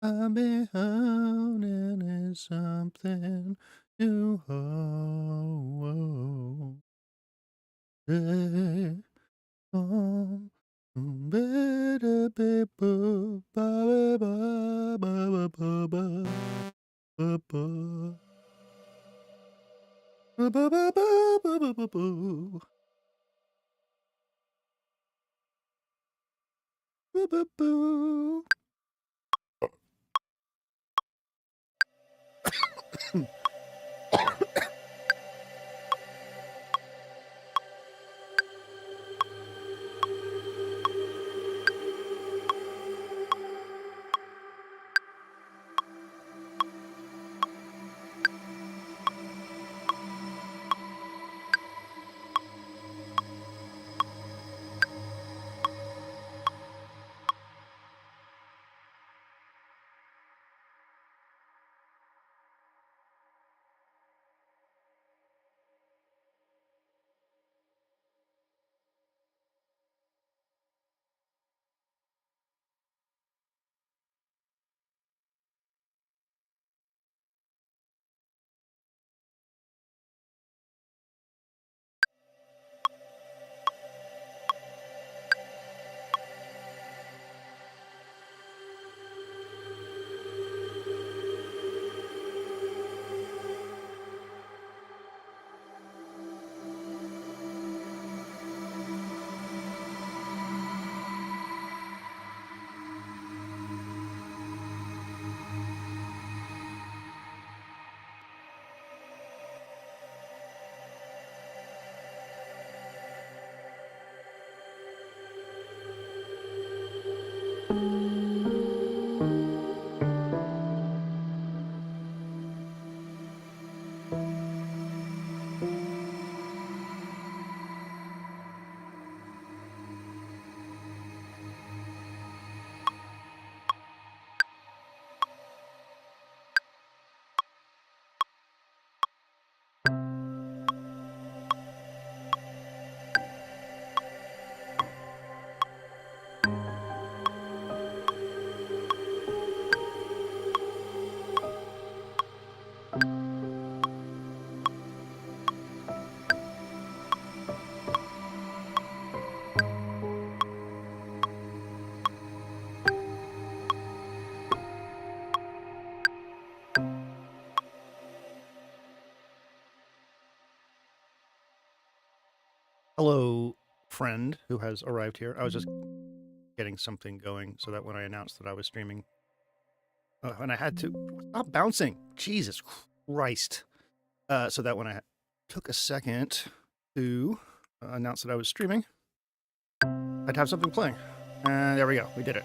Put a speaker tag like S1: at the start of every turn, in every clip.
S1: I've been holding in something to hold. Stay on. Better people. Ba ba ba ba ba ba ba. Ba ba ba ba ba ba ba ba. Ba ba ba. Hello, friend who has arrived here. I was just getting something going so that when I announced that I was streaming, and I had to stop bouncing. Jesus Christ! So that when I took a second to announce that I was streaming, I'd have something playing. And there we go. We did it.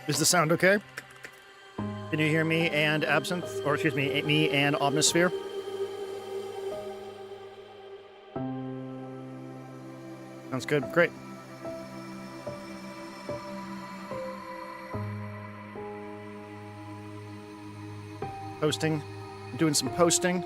S1: Is the sound okay? Can you hear me and Absinthe? Or excuse me, me and Omnosphere? Sounds good. Great. Posting. Doing some posting.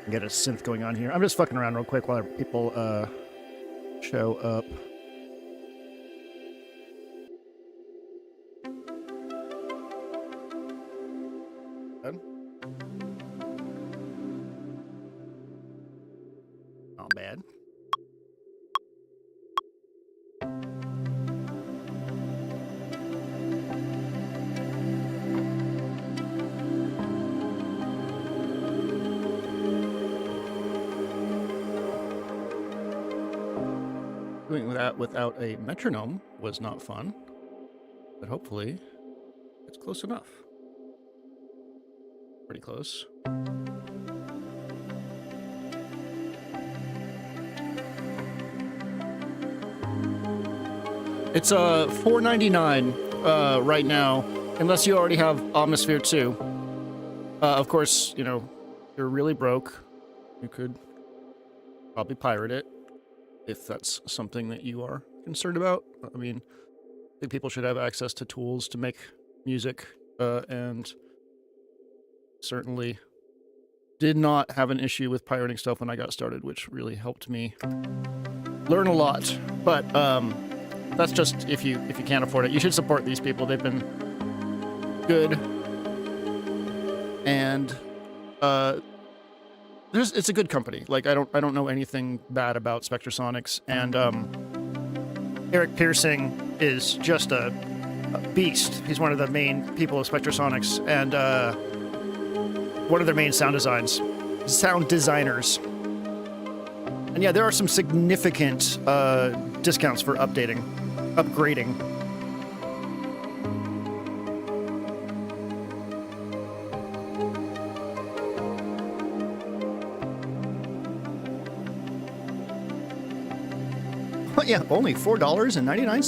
S1: Get a synth going on here. I'm just fucking around real quick while people show up. Good. Not bad. Doing that without a metronome was not fun, but hopefully it's close enough. Pretty close. It's $4.99 right now, unless you already have Omnisphere 2. Of course, you know, if you're really broke, you could probably pirate it, if that's something that you are concerned about. I mean, I think people should have access to tools to make music, and certainly did not have an issue with pirating stuff when I got started, which really helped me learn a lot. But that's just if you can't afford it. You should support these people. They've been good, and it's a good company. Like I don't know anything bad about Spectrasonics, and Eric Piercing is just a beast. He's one of the main people of Spectrasonics, and one of their main sound designers. And yeah, there are some significant discounts for upgrading. But yeah, only $4.99.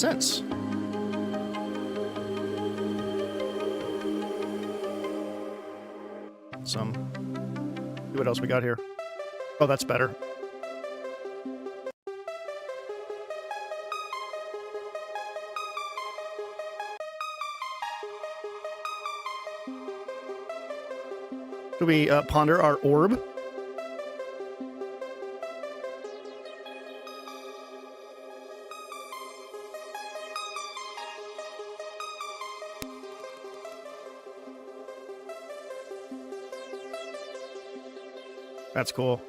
S1: See what else we got here. Oh, that's better. Should we ponder our orb? That's cool.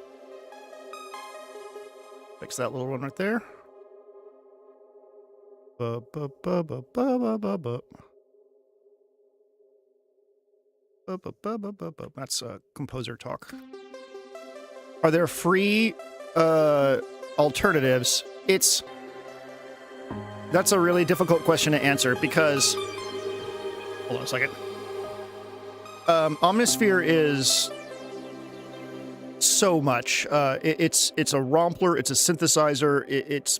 S1: Fix that little one right there. That's composer talk. Are there free alternatives? That's a really difficult question to answer because, hold on a second. Omnisphere is so much. It's a rompler. It's a synthesizer. It's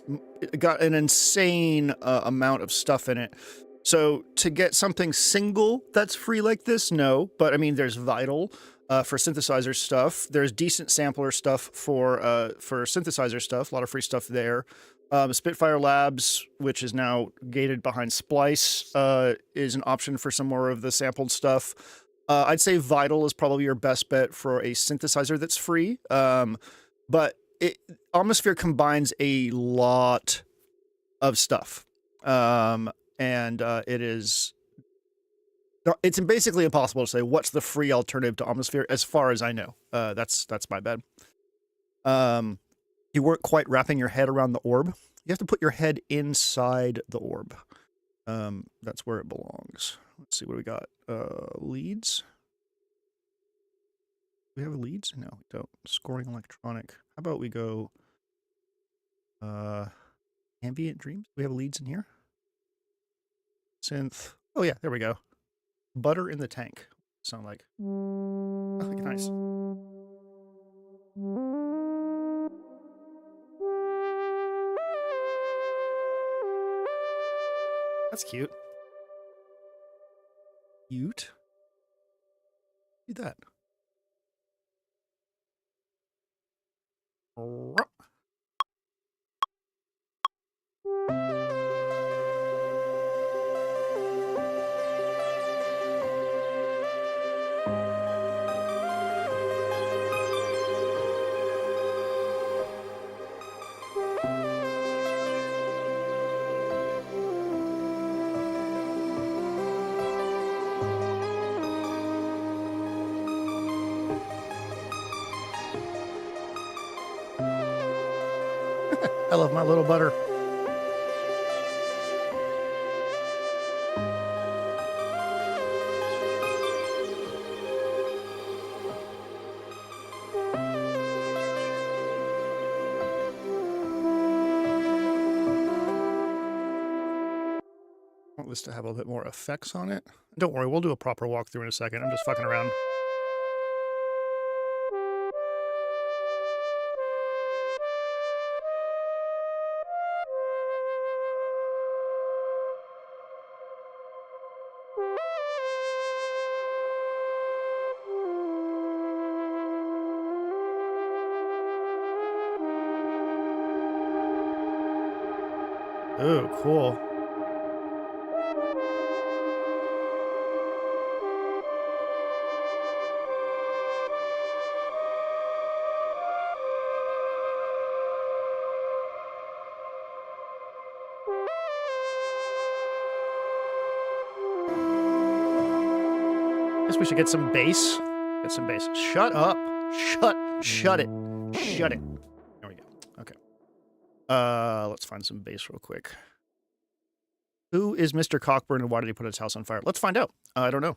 S1: got an insane amount of stuff in it. So to get something single that's free like this, no. But I mean, there's Vital for synthesizer stuff. There's decent sampler stuff for synthesizer stuff. A lot of free stuff there. Spitfire Labs, which is now gated behind Splice, is an option for some more of the sampled stuff. I'd say Vital is probably your best bet for a synthesizer that's free. But Omnosphere combines a lot of stuff. And it's basically impossible to say what's the free alternative to Omnisphere as far as I know. That's my bad. You weren't quite wrapping your head around the orb. You have to put your head inside the orb. That's where it belongs. Let's see what we got. Leads. Do we have leads? No, we don't. Scoring electronic. How about we go ambient dreams? Do we have leads in here? Synth. Oh yeah, there we go. Butter in the tank. Sound like. Oh, nice. That's cute. Cute. Do that. I love my little butter. I want this to have a little bit more effects on it. Don't worry, we'll do a proper walkthrough in a second. I'm just fucking around. Oh, cool. Guess we should get some bass. Get some bass. Shut up. Shut it. Shut it. There we go. Okay. Let's find some bass real quick. Who is Mr. Cockburn and why did he put his house on fire? Let's find out. I don't know.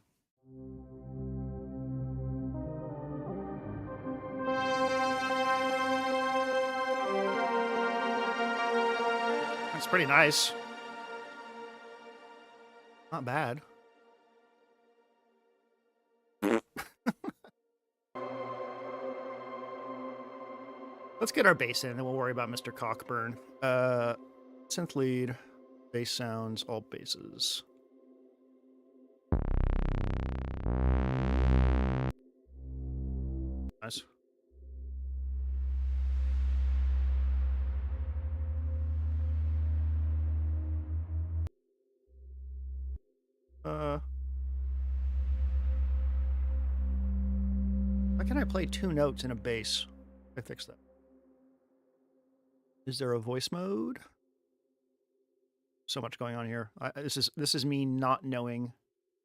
S1: That's pretty nice. Not bad. Let's get our bass in, and then we'll worry about Mr. Cockburn. Synth lead, bass sounds, all basses. Nice. Why can't I play 2 notes in a bass? I fixed that. Is there a voice mode? So much going on here. This is me not knowing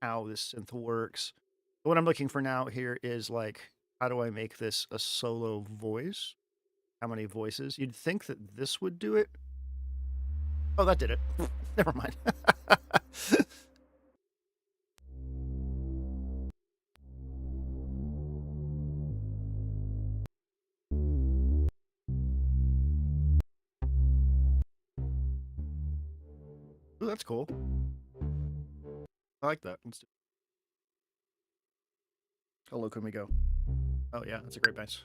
S1: how this synth works. What I'm looking for now here is like, how do I make this a solo voice? How many voices? You'd think that this would do it. Oh, that did it. Never mind. Ooh, that's cool. I like that. Let's do it. How low can we go? Oh yeah, that's a great bass.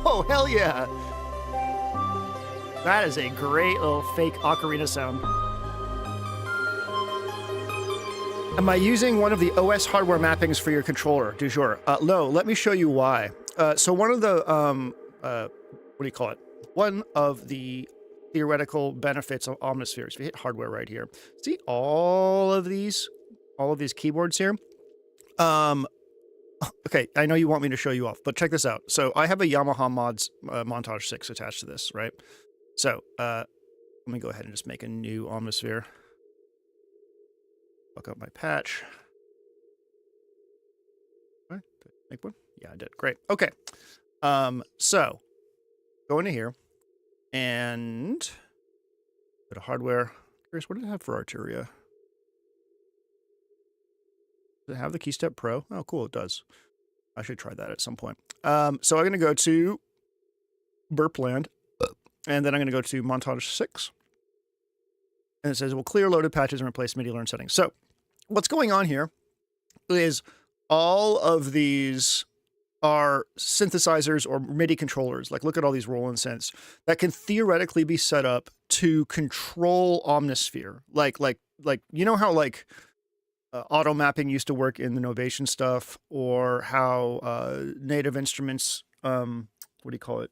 S1: Oh, hell yeah! That is a great little fake ocarina sound. Am I using one of the OS hardware mappings for your controller? Du jour. No, let me show you why. So one of the, what do you call it? One of the theoretical benefits of Omnisphere is if you hit hardware right here. See all of these keyboards here? Okay, I know you want me to show you off, but check this out. So I have a Yamaha Mods Montage 6 attached to this, right? So let me go ahead and just make a new Omnisphere. Fuck up my patch. What? Did I make one? Yeah, I did. Great. Okay. So go into here and go to hardware. Curious, what did it have for Arturia? Does it have the KeyStep Pro? Oh, cool, it does. I should try that at some point. So I'm going to go to Burpland, and then I'm going to go to Montage 6. And it says, we'll clear loaded patches and replace MIDI learn settings. So what's going on here is all of these are synthesizers or MIDI controllers. Like, look at all these roll-in synths that can theoretically be set up to control Omnisphere. Like like, you know how like auto mapping used to work in the Novation stuff, or how Native Instruments, what do you call it?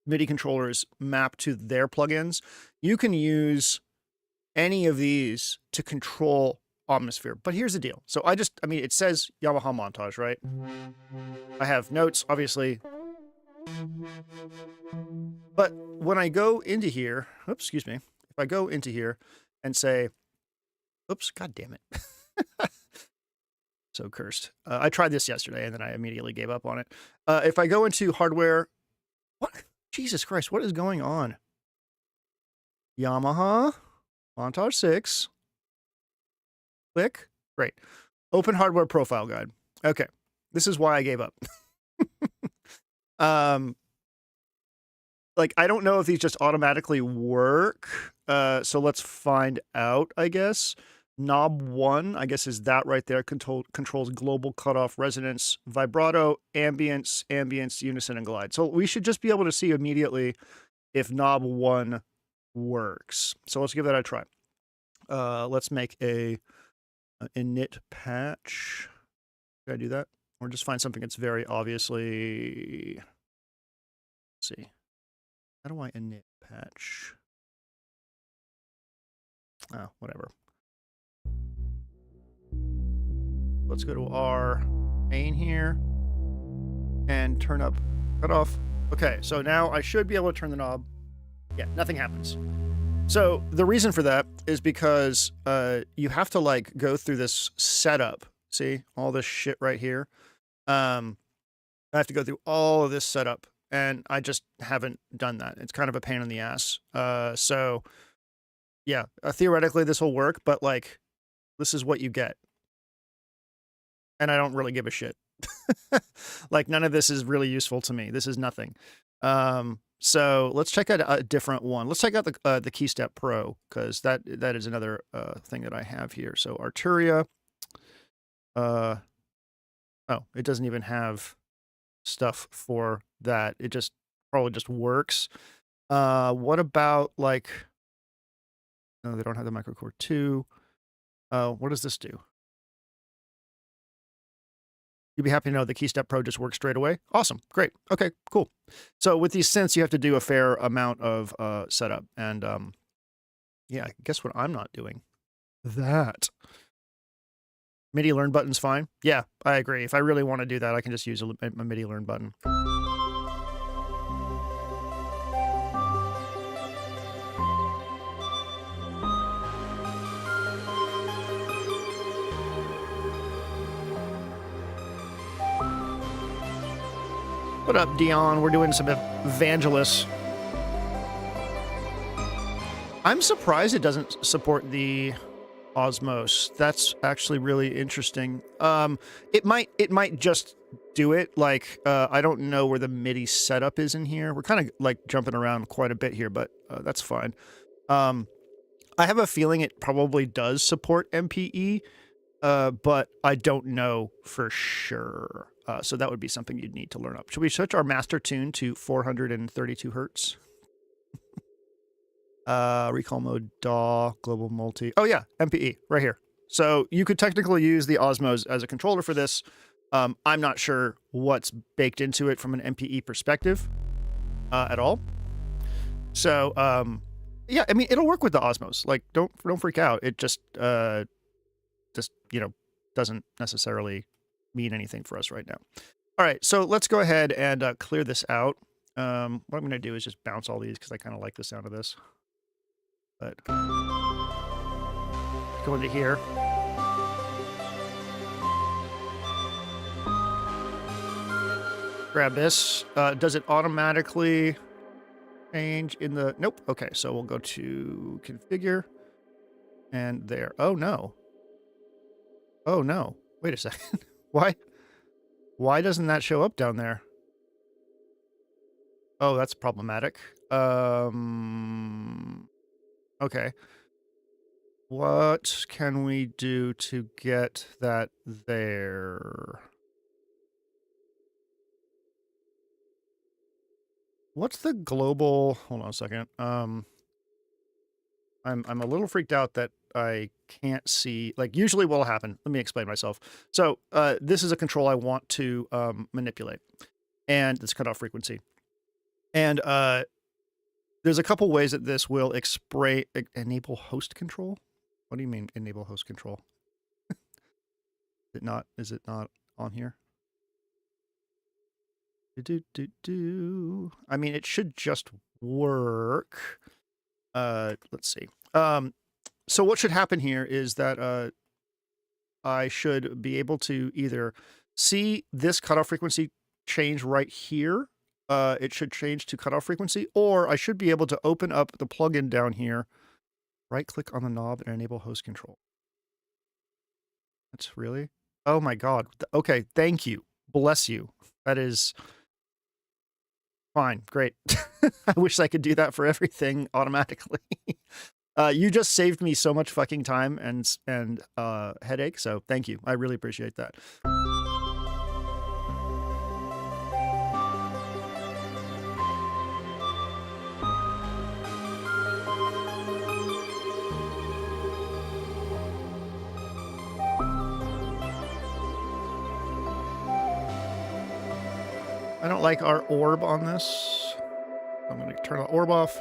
S1: MIDI controllers map to their plugins. You can use any of these to control Omnisphere. But here's the deal. So I mean, it says Yamaha montage, right? I have notes, obviously. But when I go into here, oops, excuse me. If I go into here and say, oops, god damn it. So cursed. I tried this yesterday and then I immediately gave up on it. If I go into hardware, what? Jesus Christ, what is going on? Yamaha, montage 6. Click. Great. Open hardware profile guide. Okay. This is why I gave up. Like, I don't know if these just automatically work. So let's find out, I guess. Knob 1, I guess, is that right there. Controls global cutoff, resonance, vibrato, ambience, unison, and glide. So we should just be able to see immediately if knob 1 works. So let's give that a try. Let's make a init patch. Did I do that? Or just find something that's very obviously... Let's see. How do I init patch? Oh, whatever. Let's go to our main here and turn up cutoff. Okay, so now I should be able to turn the knob. Yeah, nothing happens. So the reason for that is because you have to like go through this setup. See all this shit right here. I have to go through all of this setup, and I just haven't done that. It's kind of a pain in the ass. So yeah, theoretically this will work, but like this is what you get. And I don't really give a shit. Like none of this is really useful to me. This is nothing. So let's check out a different one. Let's check out the KeyStep Pro, because that is another thing that I have here. So Arturia. Oh, it doesn't even have stuff for that. It just probably just works. What about like? No, they don't have the Microcore 2. What does this do? You'd be happy to know the KeyStep Pro just works straight away. Awesome. Great. Okay, cool. So with these synths, you have to do a fair amount of setup. And yeah, guess what I'm not doing? That. MIDI learn button's fine. Yeah, I agree. If I really want to do that, I can just use a MIDI learn button. What up, Dion? We're doing some Evangelist. I'm surprised it doesn't support the Osmos. That's actually really interesting. It might just do it. Like, I don't know where the MIDI setup is in here. We're kind of like jumping around quite a bit here, but that's fine. I have a feeling it probably does support MPE, but I don't know for sure. So that would be something you'd need to learn up. Should we switch our master tune to 432 hertz? Recall mode, DAW, global multi. Oh yeah, MPE right here. So you could technically use the Osmos as a controller for this. I'm not sure what's baked into it from an MPE perspective at all. So yeah, I mean it'll work with the Osmos. Like don't freak out. It just you know doesn't necessarily mean anything for us right now. All right, so let's go ahead and clear this out. What I'm going to do is just bounce all these because I kind of like the sound of this. But go into here. Grab this. Does it automatically change in the... Nope. Okay, so we'll go to configure. And there. Oh, no. Oh, no. Wait a second. Why doesn't that show up down there? Oh, that's problematic. Okay. What can we do to get that there? What's the global... Hold on a second. I'm a little freaked out that I can't see, like usually what will happen, let me explain myself. So this is a control I want to manipulate, and it's cutoff frequency. And there's a couple ways that this will enable host control. What do you mean enable host control? Is it not on here? I mean, it should just work. Let's see. So what should happen here is that I should be able to either see this cutoff frequency change right here. It should change to cutoff frequency, or I should be able to open up the plugin down here, right click on the knob and enable host control. That's really? Oh my God. Okay. Thank you. Bless you. That is fine. Great. I wish I could do that for everything automatically. You just saved me so much fucking time and headache. So thank you. I really appreciate that. I don't like our orb on this. I'm going to turn the orb off.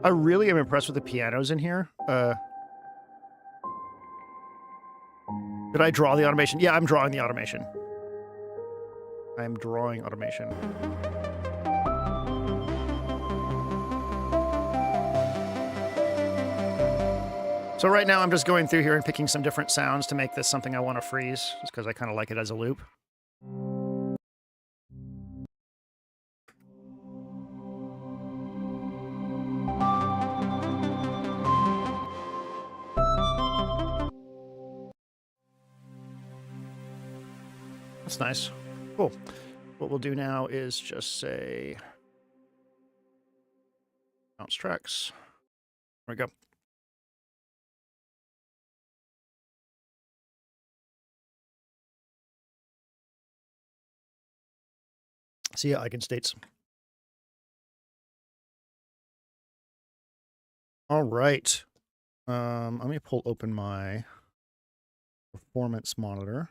S1: I really am impressed with the pianos in here. Did I draw the automation? Yeah, I'm drawing the automation. I'm drawing automation. So right now I'm just going through here and picking some different sounds to make this something I want to freeze, just because I kind of like it as a loop. That's nice. Cool. What we'll do now is just say bounce tracks. There we go. See ya, icon states. All right. Let me open my performance monitor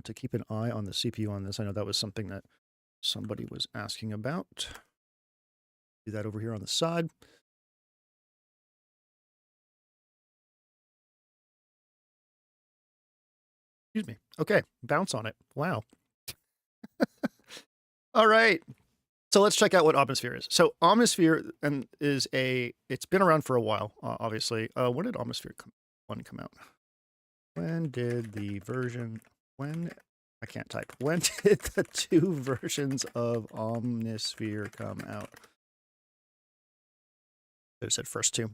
S1: to keep an eye on the CPU on this. I know that was something that somebody was asking about. Do that over here on the side. Excuse me. Okay, bounce on it. Wow. All right. So let's check out what Omnisphere is. So Omnisphere it's been around for a while, obviously. When did Omnisphere 1 come out? When did the version, I can't type. When did the 2 versions of Omnisphere come out? I said first 2.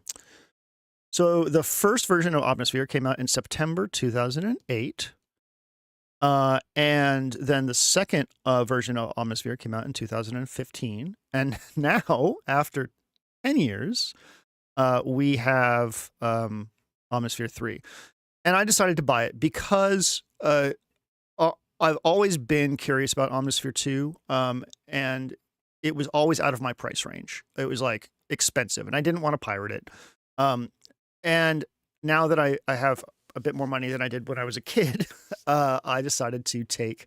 S1: So the first version of Omnisphere came out in September 2008. And then the second version of Omnisphere came out in 2015. And now, after 10 years, we have Omnisphere 3. And I decided to buy it because I've always been curious about Omnisphere 2, and it was always out of my price range. It was like expensive, and I didn't want to pirate it. And now that I have a bit more money than I did when I was a kid, I decided to take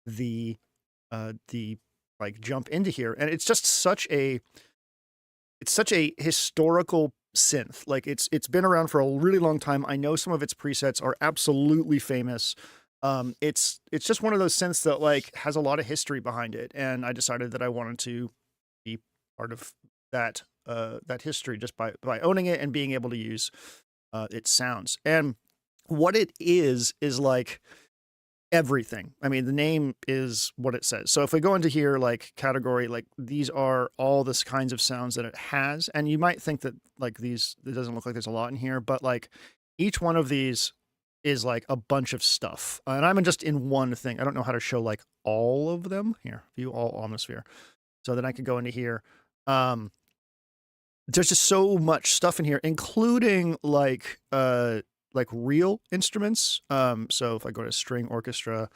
S1: the like jump into here, and it's just such a historical synth. Like it's been around for a really long time. I know some of its presets are absolutely famous. It's just one of those synths that like has a lot of history behind it, and I decided that I wanted to be part of that history just by owning it and being able to use its sounds. And what it is like everything. I mean, the name is what it says. So if we go into here, like category, like these are all the kinds of sounds that it has. And you might think that like these, it doesn't look like there's a lot in here, but like each one of these is like a bunch of stuff. And I'm just in one thing. I don't know how to show like all of them. Here, view all Omnosphere. So then I could go into here. There's just so much stuff in here, including like real instruments. So if I go to string orchestra,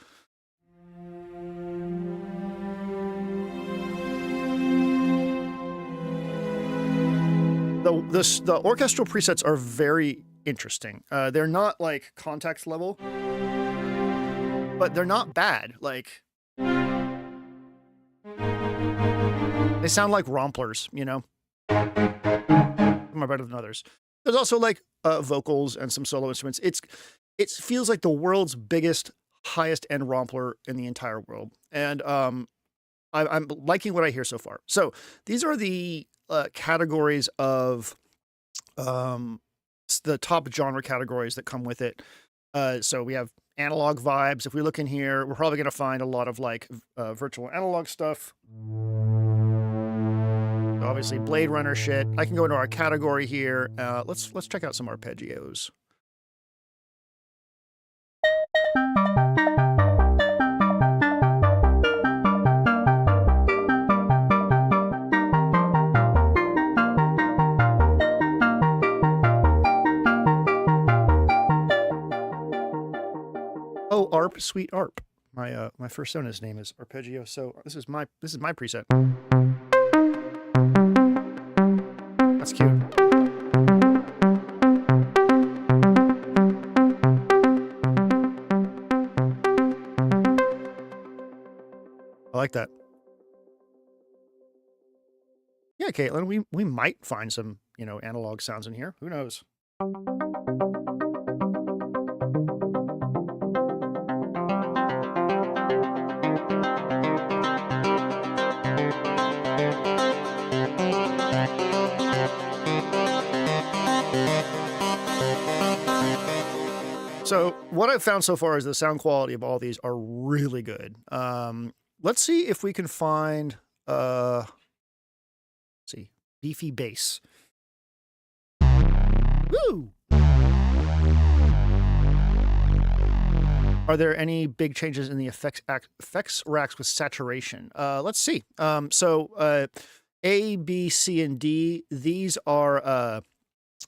S1: the orchestral presets are very interesting. They're not like context level, but they're not bad. Like they sound like romplers, you know. Some are better than others. There's also like vocals and some solo instruments. It feels like the world's biggest, highest end rompler in the entire world. And I'm liking what I hear so far. So these are the categories of the top genre categories that come with it. So we have analog vibes. If we look in here, we're probably going to find a lot of like virtual analog stuff. Obviously Blade Runner shit. I can go into our category here. Let's check out some arpeggios. Oh, ARP, sweet ARP. My persona's name is Arpeggio, so this is my preset. That's cute. I like that. Yeah, Caitlin, we might find some, you know, analog sounds in here. Who knows? So what I've found so far is the sound quality of all these are really good. Let's see if we can find, let's see, beefy bass. Woo! Are there any big changes in the effects racks with saturation? Let's see. So A, B, C, and D, these are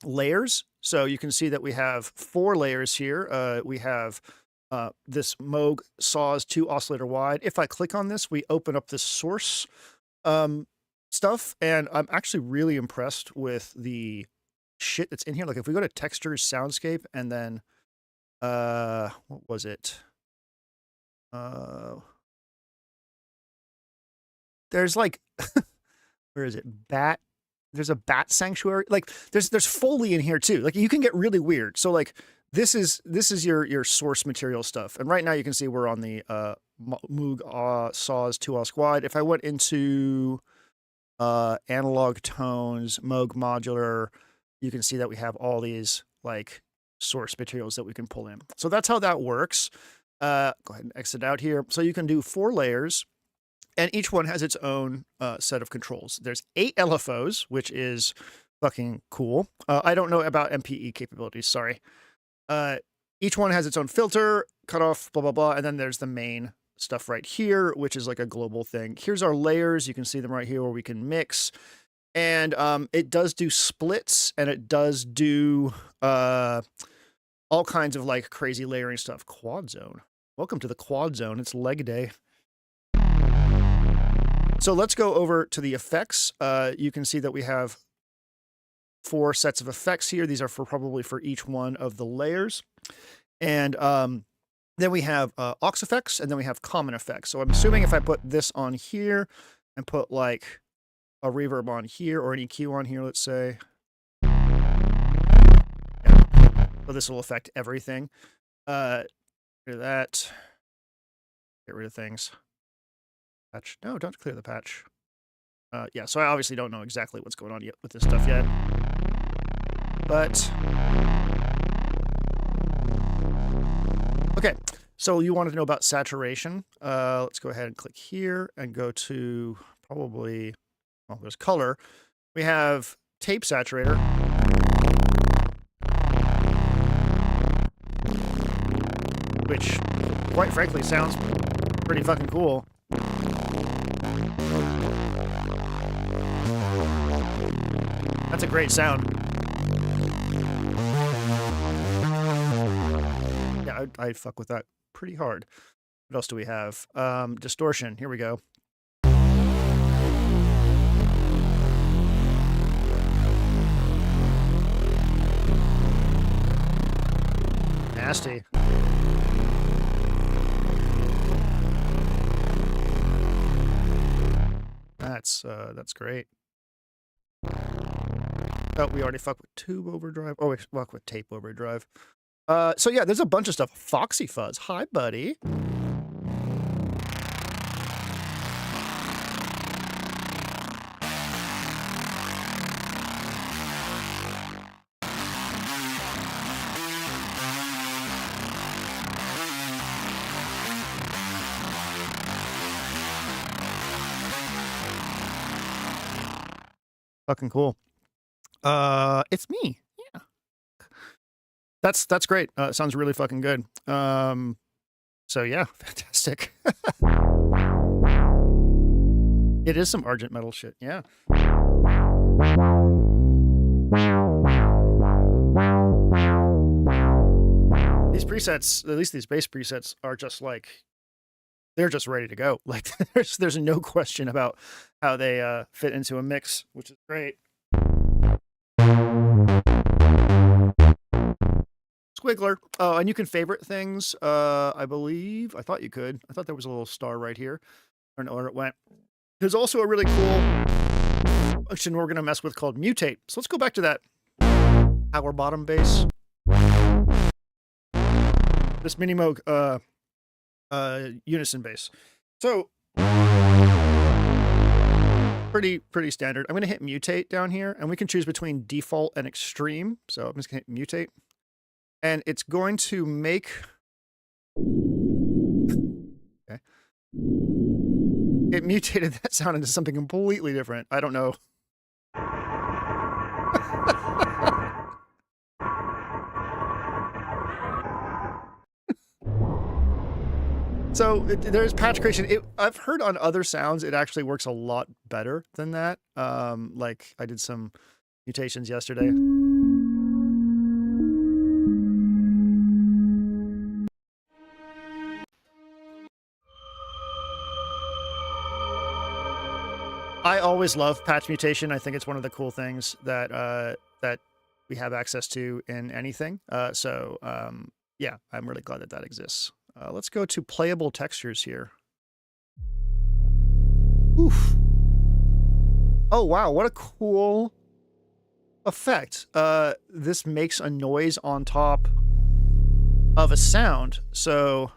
S1: layers. So you can see that we have 4 layers here. We have this Moog Saws 2 oscillator wide. If I click on this, we open up the source stuff, and I'm actually really impressed with the shit that's in here. Like if we go to textures, soundscape, and then what was it? There's like where is it? There's a bat sanctuary. Like there's Foley in here too. Like you can get really weird. So like this is your source material stuff. And right now you can see we're on the Moog Saws 2 Osc wide. If I went into analog tones, Moog modular, you can see that we have all these like source materials that we can pull in. So that's how that works. Go ahead and exit out here. So you can do 4 layers. And each one has its own set of controls. There's 8 LFOs, which is fucking cool. I don't know about MPE capabilities, sorry. Each one has its own filter, cutoff, blah, blah, blah. And then there's the main stuff right here, which is like a global thing. Here's our layers. You can see them right here where we can mix. And it does do splits, and it does do all kinds of like crazy layering stuff. Quad zone. Welcome to the quad zone. It's leg day. So let's go over to the effects. You can see that we have 4 sets of effects here. These are probably for each one of the layers. And then we have aux effects, and then we have common effects. So I'm assuming if I put this on here and put like a reverb on here or an EQ on here, let's say. Yeah. So this will affect everything. Get rid of that. Get rid of things. Patch. No, don't clear the patch. Yeah, so I obviously don't know exactly what's going on yet with this stuff yet. But okay, so you wanted to know about saturation. Let's go ahead and click here and go to probably, well, there's color. We have tape saturator. Which, quite frankly, sounds pretty fucking cool. That's a great sound. Yeah, I'd fuck with that pretty hard. What else do we have? Distortion. Here we go. Nasty. That's great. Oh, we already fucked with tube overdrive. Oh, we fucked with tape overdrive. So yeah, there's a bunch of stuff. Foxy Fuzz. Hi, buddy. Fucking cool. It's me. Yeah. That's great. Sounds really fucking good. So yeah, fantastic. It is some Argent metal shit. Yeah. These presets, at least these bass presets, are just like, they're just ready to go. Like there's no question about how they fit into a mix, which is great. Squiggler. Oh, and you can favorite things. I believe. I thought you could. I thought there was a little star right here. I don't know where it went. There's also a really cool function we're going to mess with called mutate. So let's go back to that power bottom bass. This Minimoog unison bass. So pretty standard. I'm going to hit mutate down here, and we can choose between default and extreme. So I'm just going to hit mutate. And it's going to make... Okay. It mutated that sound into something completely different. I don't know. So there's patch creation. I've heard on other sounds it actually works a lot better than that. Like I did some mutations yesterday. I always love patch mutation. I think it's one of the cool things that that we have access to in anything. Yeah, I'm really glad that that exists. Let's go to playable textures here. Oof. Oh, wow. What a cool effect. This makes a noise on top of a sound. So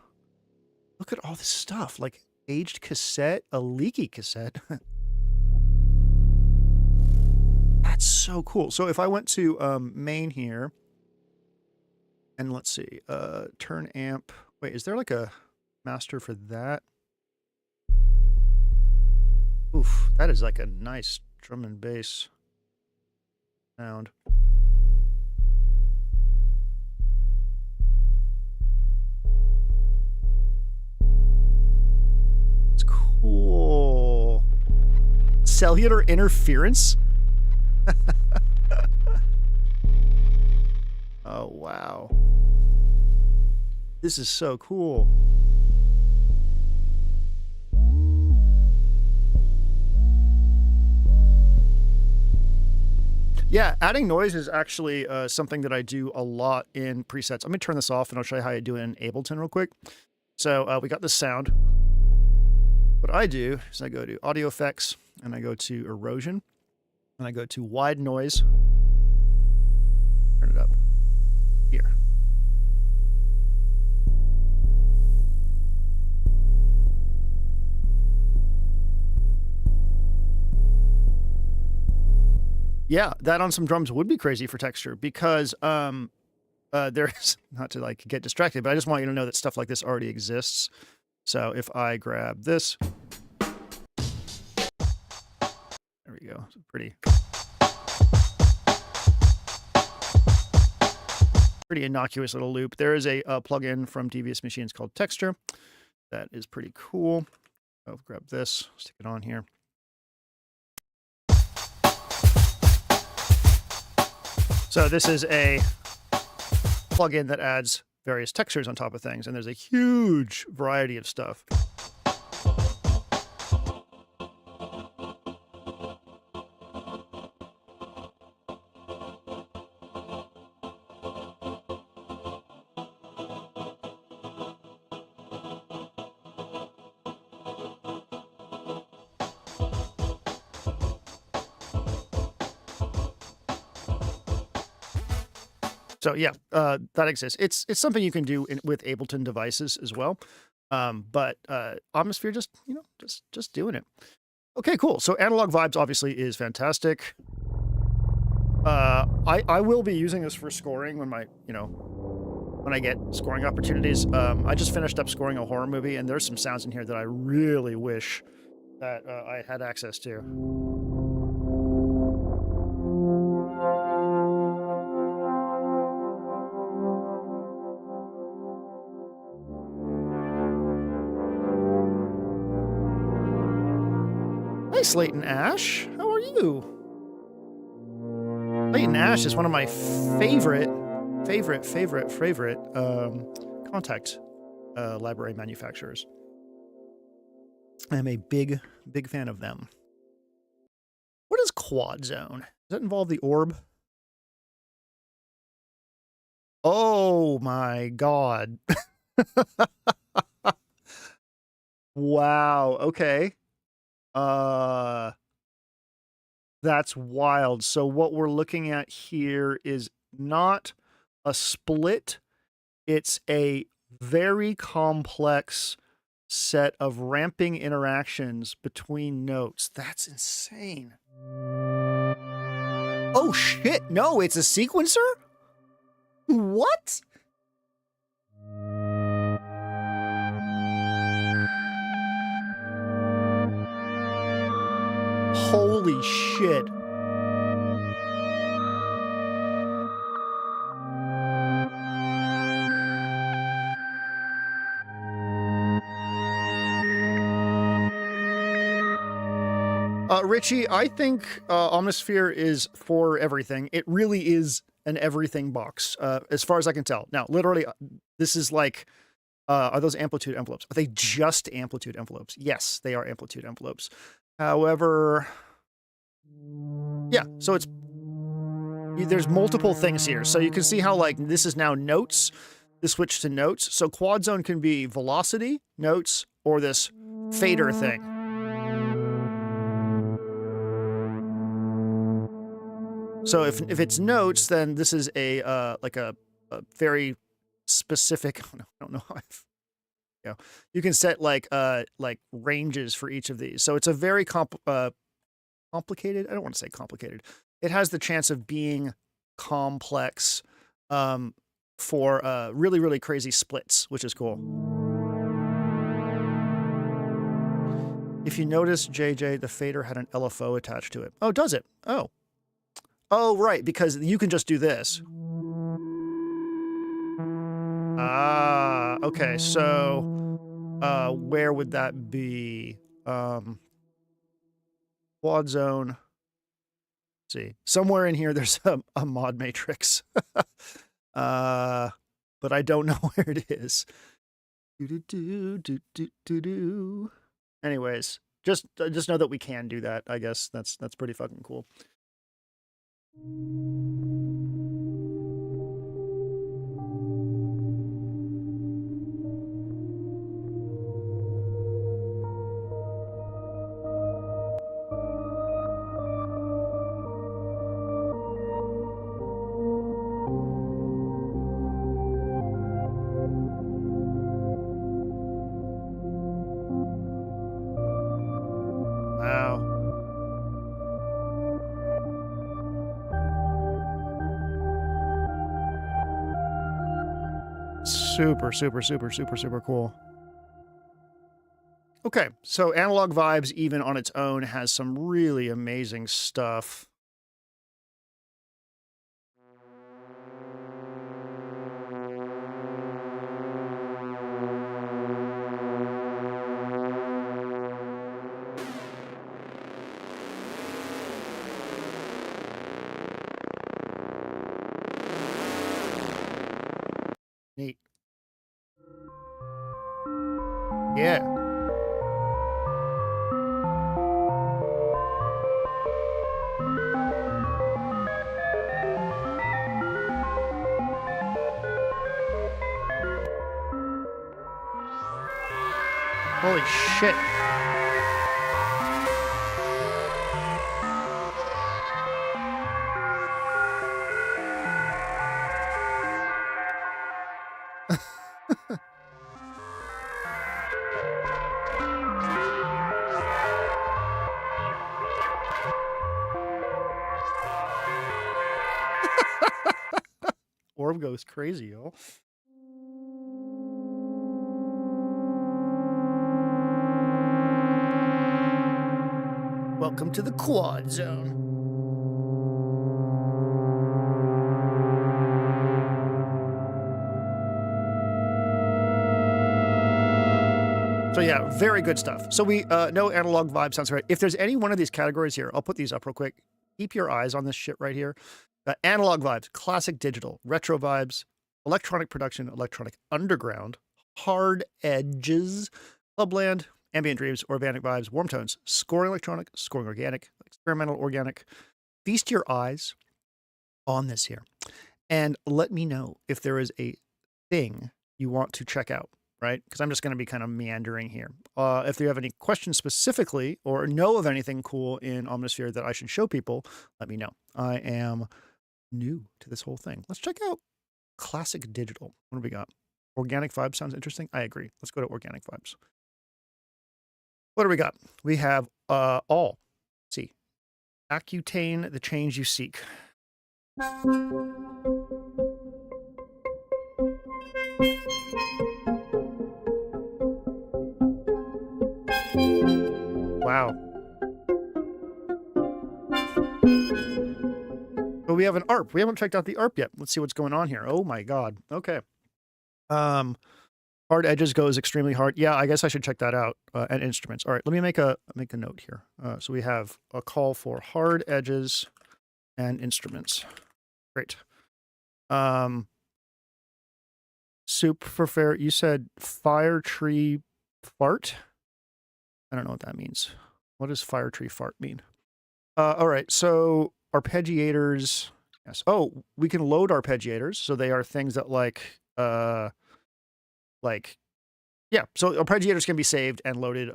S1: look at all this stuff, like aged cassette, a leaky cassette. That's so cool. So if I went to main here, and let's see, turn amp. Wait, is there like a master for that? Oof, that is like a nice drum and bass sound. It's cool. Cellular interference? Oh, wow. This is so cool. Yeah, adding noise is actually something that I do a lot in presets. I'm going to turn this off and I'll show you how I do it in Ableton real quick. So we got this sound. What I do is I go to Audio Effects and I go to Erosion and I go to Wide Noise. Turn it up here. Yeah, that on some drums would be crazy for texture because there's, not to like get distracted, but I just want you to know that stuff like this already exists. So if I grab this, there we go. It's pretty innocuous little loop. There is a plugin from Devious Machines called Texture. That is pretty cool. I'll grab this, stick it on here. So this is a plugin that adds various textures on top of things, and there's a huge variety of stuff. So yeah, that exists. It's something you can do with Ableton devices as well. But Omnisphere just doing it. Okay, cool. So Analog Vibes obviously is fantastic. I will be using this for scoring when when I get scoring opportunities. I just finished up scoring a horror movie, and there's some sounds in here that I really wish that I had access to. Hey, Slayton Ash. How are you? Slayton Ash is one of my favorite contact library manufacturers. I'm a big fan of them. What is Quad Zone? Does that involve the orb? Oh my god. Wow, okay. That's wild. So what we're looking at here is not a split. It's a very complex set of ramping interactions between notes. That's insane. Oh shit, no, it's a sequencer? What? Holy shit. Richie, I think Omnosphere is for everything. It really is an everything box, as far as I can tell. Now, literally, this is like, are those amplitude envelopes? Are they just amplitude envelopes? Yes, they are amplitude envelopes. However, yeah, so there's multiple things here. So you can see how like this is now notes, this switch to notes. So quad zone can be velocity, notes, or this fader thing. So if it's notes, then this is a like a very specific. I don't know how you can set like ranges for each of these. So it's a very complicated. I don't want to say complicated. It has the chance of being complex for really crazy splits, which is cool. If you notice, JJ, the fader had an LFO attached to it. Oh, does it? Oh, right, because you can just do this. Ah, okay, so where would that be? Quad zone. Let's see, somewhere in here there's a mod matrix. But I don't know where it is. Anyways, just know that we can do that, I guess. That's pretty fucking cool. Wow. Super, super, super, super, super cool. Okay, so Analog Vibes, even on its own, has some really amazing stuff. Neat. Yeah. Holy shit. Orb goes crazy, yo. Welcome to the Quad Zone. So yeah, very good stuff. So we know Analog Vibe sounds right. If there's any one of these categories here, I'll put these up real quick. Keep your eyes on this shit right here. Analog Vibes, classic digital, retro vibes, electronic production, electronic underground, hard edges, clubland, ambient dreams, organic vibes, warm tones, scoring electronic, scoring organic, experimental organic. Feast your eyes on this here and let me know if there is a thing you want to check out, right? Because I'm just going to be kind of meandering here. If you have any questions specifically or know of anything cool in Omnosphere that I should show people, let me know. I am new to this whole thing. Let's check out classic digital. What do we got? Organic vibes sounds interesting. I agree. Let's go to organic vibes. What do we got? We have all. Let's see. Accutane the change you seek. Wow. But we have an ARP. We haven't checked out the ARP yet. Let's see what's going on here. Oh my god. Okay. Hard edges goes extremely hard. Yeah, I guess I should check that out. And instruments. All right, let me make a note here. So we have a call for hard edges and instruments. Great. Soup for fair. You said fire tree fart? I don't know what that means. What does fire tree fart mean? All right, so arpeggiators. Yes. Oh, we can load arpeggiators. So they are things that yeah, so arpeggiators can be saved and loaded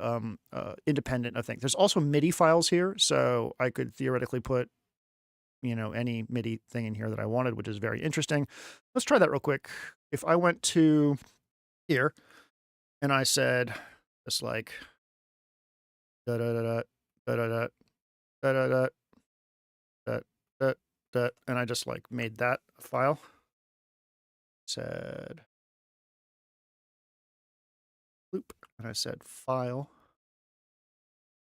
S1: independent of things. There's also MIDI files here, so I could theoretically put, you know, any MIDI thing in here that I wanted, which is very interesting. Let's try that real quick. If I went to here and I said just like da da da da da da da da da da da da, and I just like made that a file. Said loop, and I said file,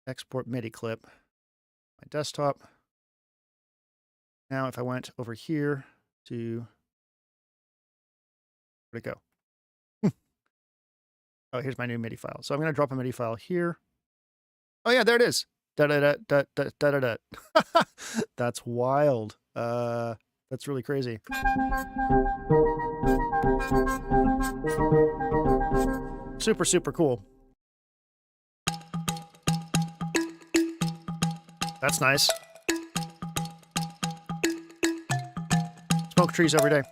S1: export MIDI clip, my desktop. Now if I went over here to, where'd it go? Oh, here's my new MIDI file. So I'm going to drop a MIDI file here. Oh yeah, there it is. Da da da da da da da da. That's wild. That's really crazy. Super, super cool. That's nice. trees every day.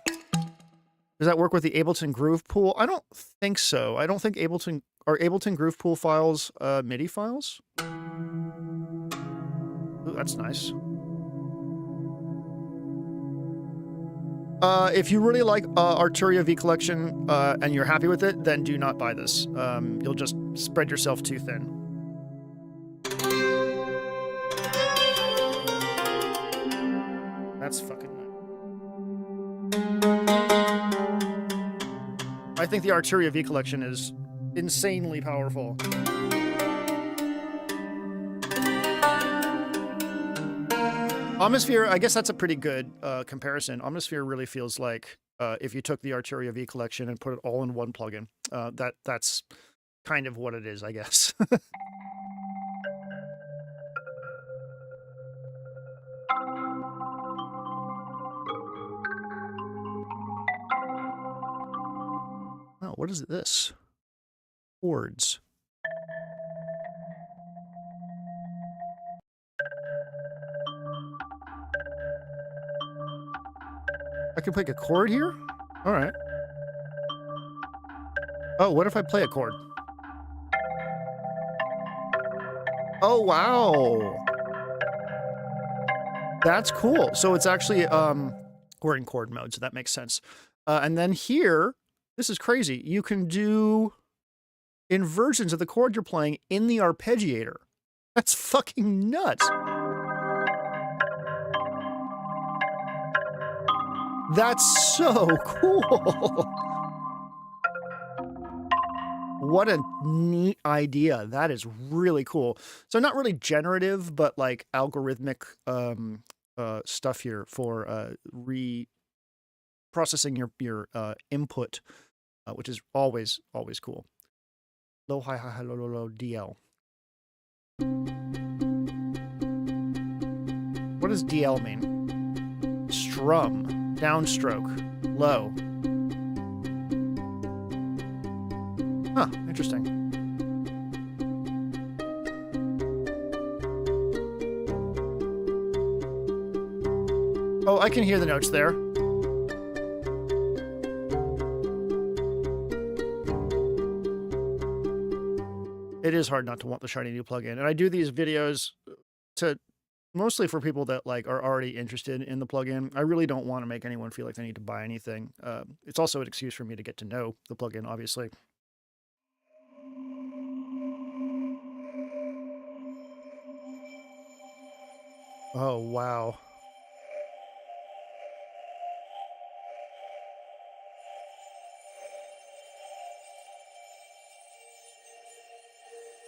S1: Does that work with the Ableton Groove Pool? I don't think so. I don't think Ableton Groove Pool files MIDI files. Ooh, that's nice. If you really like Arturia V Collection and you're happy with it, then do not buy this. You'll just spread yourself too thin. That's fucking nice. I think the Arturia V Collection is insanely powerful. Omnisphere, I guess that's a pretty good comparison. Omnisphere really feels like if you took the Arturia V Collection and put it all in one plugin. That's kind of what it is, I guess. Oh, what is this? Chords. I can play a chord here? All right. Oh, what if I play a chord? Oh, wow. That's cool. So it's actually, we're in chord mode, so that makes sense. And then here, this is crazy. You can do inversions of the chord you're playing in the arpeggiator. That's fucking nuts. That's so cool. What a neat idea. That is really cool. So not really generative, but like algorithmic stuff here for reprocessing your input, which is always cool. Low, high, high, high, low, low, low, DL. What does DL mean? Strum, downstroke, low. Huh, interesting. Oh, I can hear the notes there. It is hard not to want the shiny new plugin. And I do these videos to mostly for people that like are already interested in the plugin. I really don't want to make anyone feel like they need to buy anything. It's also an excuse for me to get to know the plugin, obviously. Oh, wow.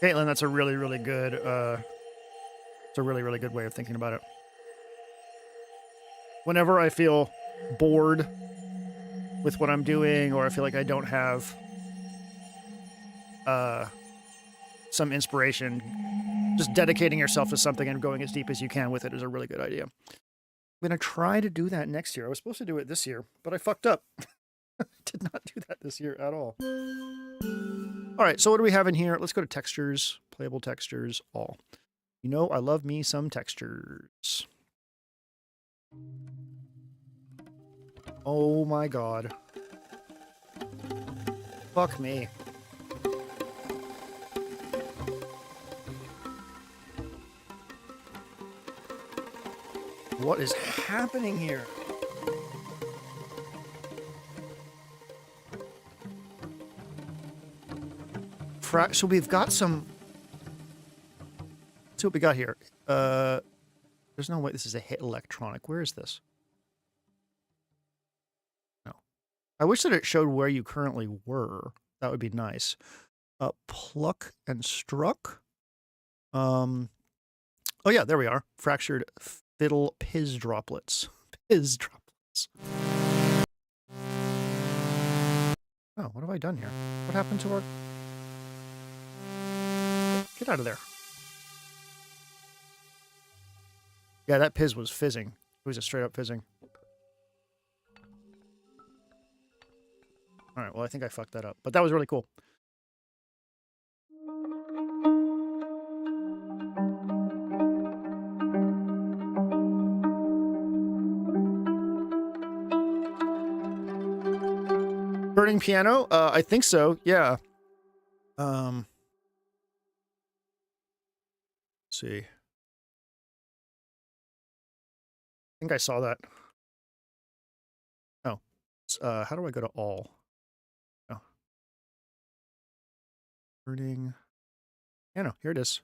S1: Caitlin, that's a really, really good, it's a really, really good way of thinking about it. Whenever I feel bored with what I'm doing, or I feel like I don't have some inspiration, just dedicating yourself to something and going as deep as you can with it is a really good idea. I'm going to try to do that next year. I was supposed to do it this year, but I fucked up. Did not do that this year at all. All right, so what do we have in here? Let's go to textures, playable textures, all. You know, I love me some textures. Oh my God. Fuck me. What is happening here? So we've got some... Let's see what we got here. There's no way this is a hit electronic. Where is this? No. I wish that it showed where you currently were. That would be nice. Pluck and struck. Oh yeah, there we are. Fractured fiddle piz droplets. Piz droplets. Oh, what have I done here? What happened to our... Get out of there. Yeah, that piz was fizzing. It was a straight up fizzing. Alright, well, I think I fucked that up. But that was really cool. playing piano? I think so. Yeah. Let's see. I think I saw that. Oh, how do I go to all? Oh, learning piano. Here it is.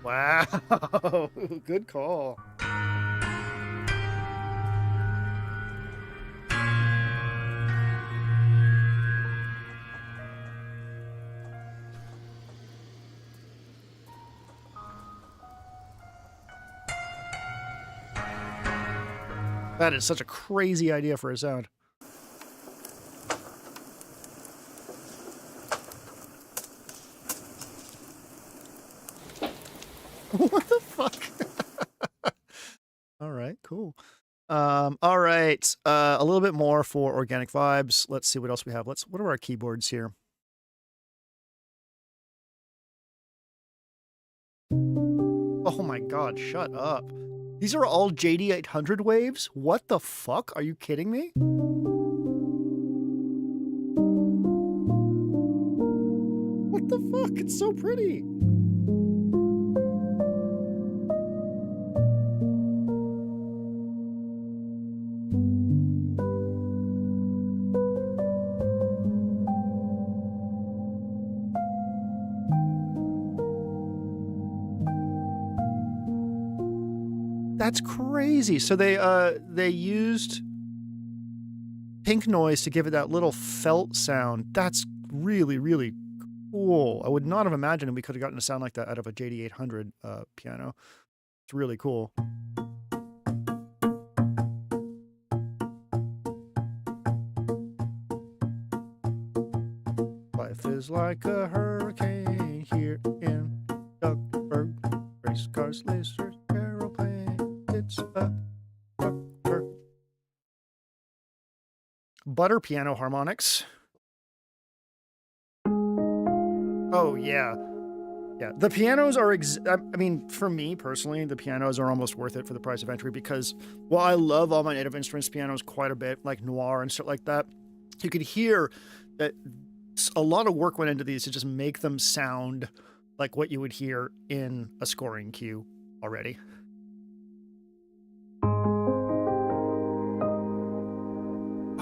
S1: Wow, good call. That is such a crazy idea for a sound. What the fuck? All right, cool. All right, a little bit more for organic vibes. Let's see what else we have. What are our keyboards here? Oh my god, shut up. These are all JD800 waves? What the fuck? Are you kidding me? What the fuck? It's so pretty. That's crazy. So they used pink noise to give it that little felt sound. That's really, really cool. I would not have imagined we could have gotten a sound like that out of a JD800 piano. It's really cool. Life is like a hurricane here in Duckburg. Race cars, lasers, aeroplane. It's a Duckburg. Butter piano harmonics. Oh, yeah. Yeah, the pianos are, I mean, for me personally, the pianos are almost worth it for the price of entry because while I love all my native instruments pianos quite a bit, like Noir and stuff like that, you could hear that a lot of work went into these to just make them sound like what you would hear in a scoring cue already.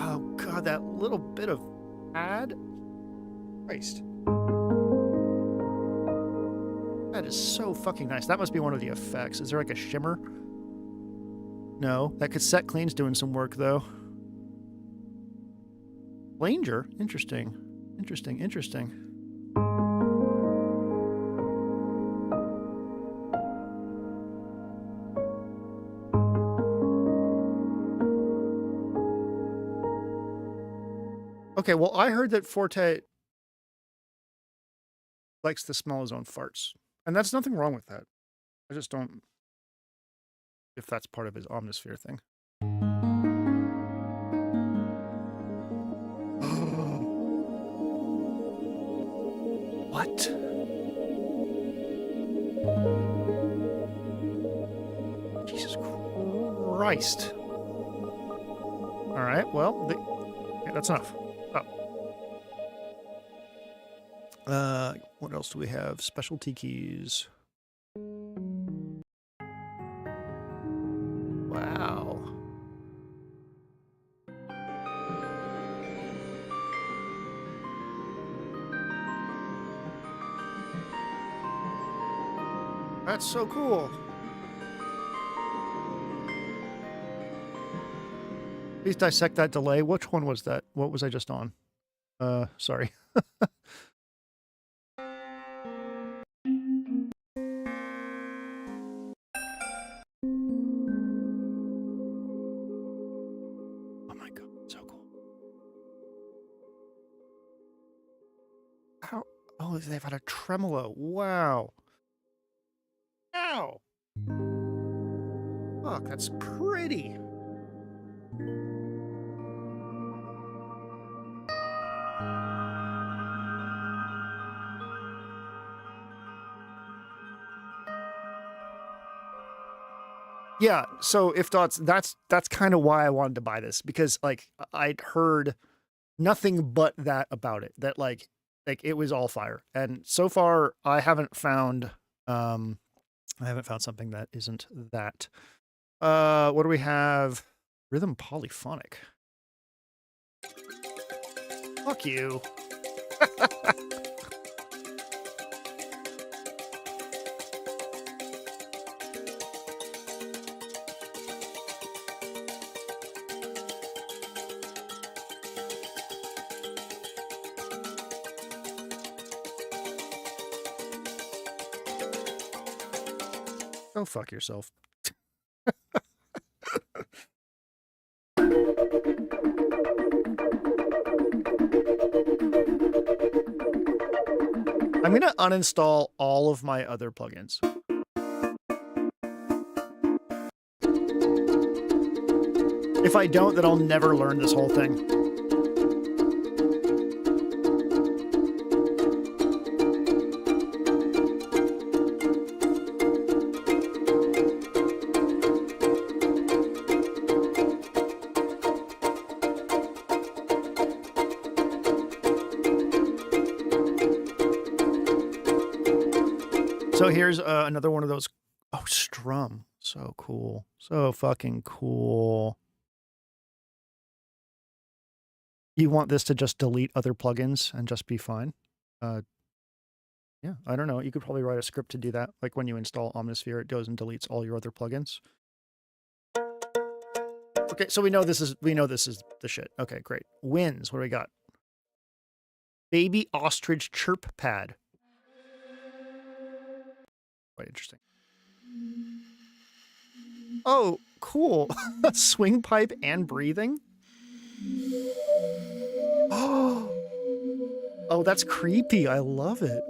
S1: Oh god, that little bit of pad. Christ. That is so fucking nice. That must be one of the effects. Is there like a shimmer? No. That cassette clean's doing some work though. Flanger? Interesting. Interesting, interesting. Okay, well, I heard that Forte likes to smell his own farts. And that's nothing wrong with that. I just don't... if that's part of his Omnosphere thing. What? Jesus Christ. Alright, well, yeah, that's enough. Oh. What else do we have? Specialty keys. Wow. That's so cool. Please dissect that delay. Which one was that? What was I just on? Sorry. Oh my god, so cool. How? Oh, they've had a tremolo. Wow. Ow. Fuck, that's pretty. Yeah, so if thoughts, that's kind of why I wanted to buy this, because like I'd heard nothing but that about it, that like it was all fire. And so far I haven't found something that isn't that. What do we have? Rhythm polyphonic. Fuck you. Go fuck yourself. I'm going to uninstall all of my other plugins. If I don't, then I'll never learn this whole thing. So here's another one of those. Oh, strum. So cool. So fucking cool. You want this to just delete other plugins and just be fine? Yeah, I don't know. You could probably write a script to do that. Like when you install Omnisphere, it goes and deletes all your other plugins. Okay, so we know this is the shit. Okay, great. Wins. What do we got? Baby ostrich chirp pad. Quite interesting. Oh, cool. Swing pipe and breathing. Oh, that's creepy. I love it.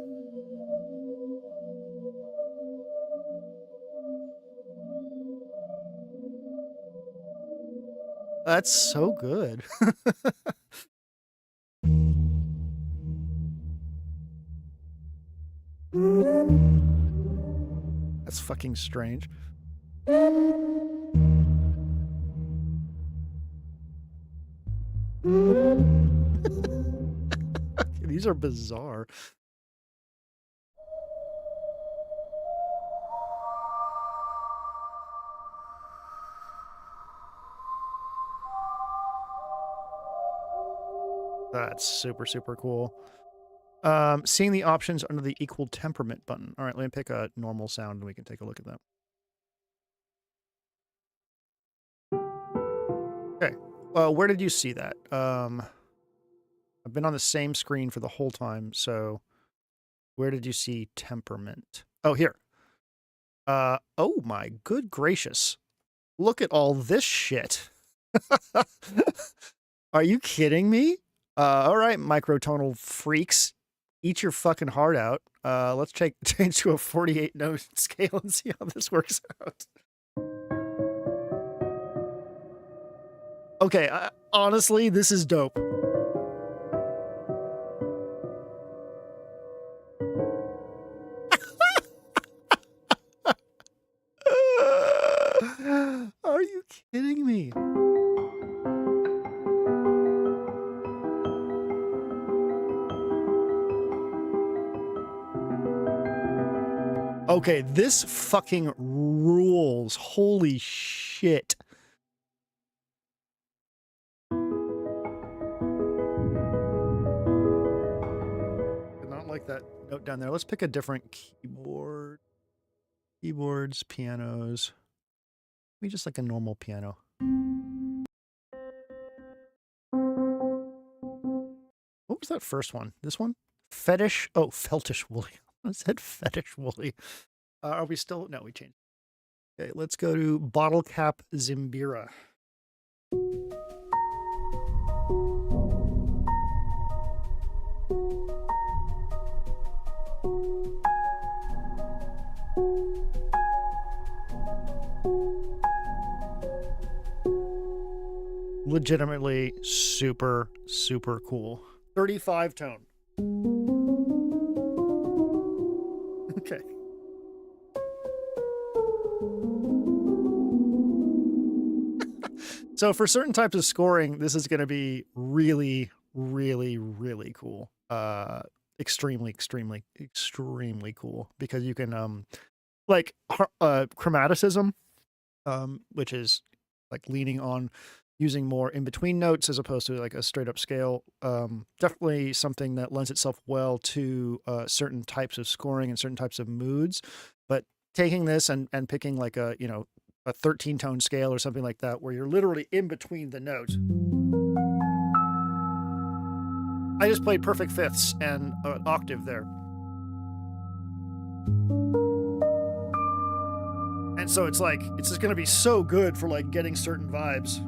S1: That's so good. That's fucking strange. These are bizarre. That's super, super cool. Seeing the options under the equal temperament button. All right, let me pick a normal sound and we can take a look at that. Okay. Where did you see that? I've been on the same screen for the whole time, so where did you see temperament? Oh, here. Oh my good gracious. Look at all this shit. Are you kidding me? All right, microtonal freaks. Eat your fucking heart out. Let's change to a 48 note scale and see how this works out. Okay, honestly, this is dope. Are you kidding me? Okay, this fucking rules. Holy shit. Did not like that note down there. Let's pick a different keyboard. Keyboards, pianos. Maybe just like a normal piano. What was that first one? This one? Fetish? Oh, Feltish Woolly. I said Fetish Woolly. Are we still? No, we changed. Okay, let's go to Bottle Cap Zimbira. Legitimately super, super cool. 35 tone. Okay. So for certain types of scoring, this is going to be really, really, really cool. Extremely, extremely, extremely cool, because you can like chromaticism, which is like leaning on using more in between notes as opposed to like a straight up scale. Definitely something that lends itself well to certain types of scoring and certain types of moods. But taking this and picking like a, you know, a 13 tone scale or something like that, where you're literally in between the notes. I just played perfect fifths and an octave there. And so it's like, it's just going to be so good for like getting certain vibes.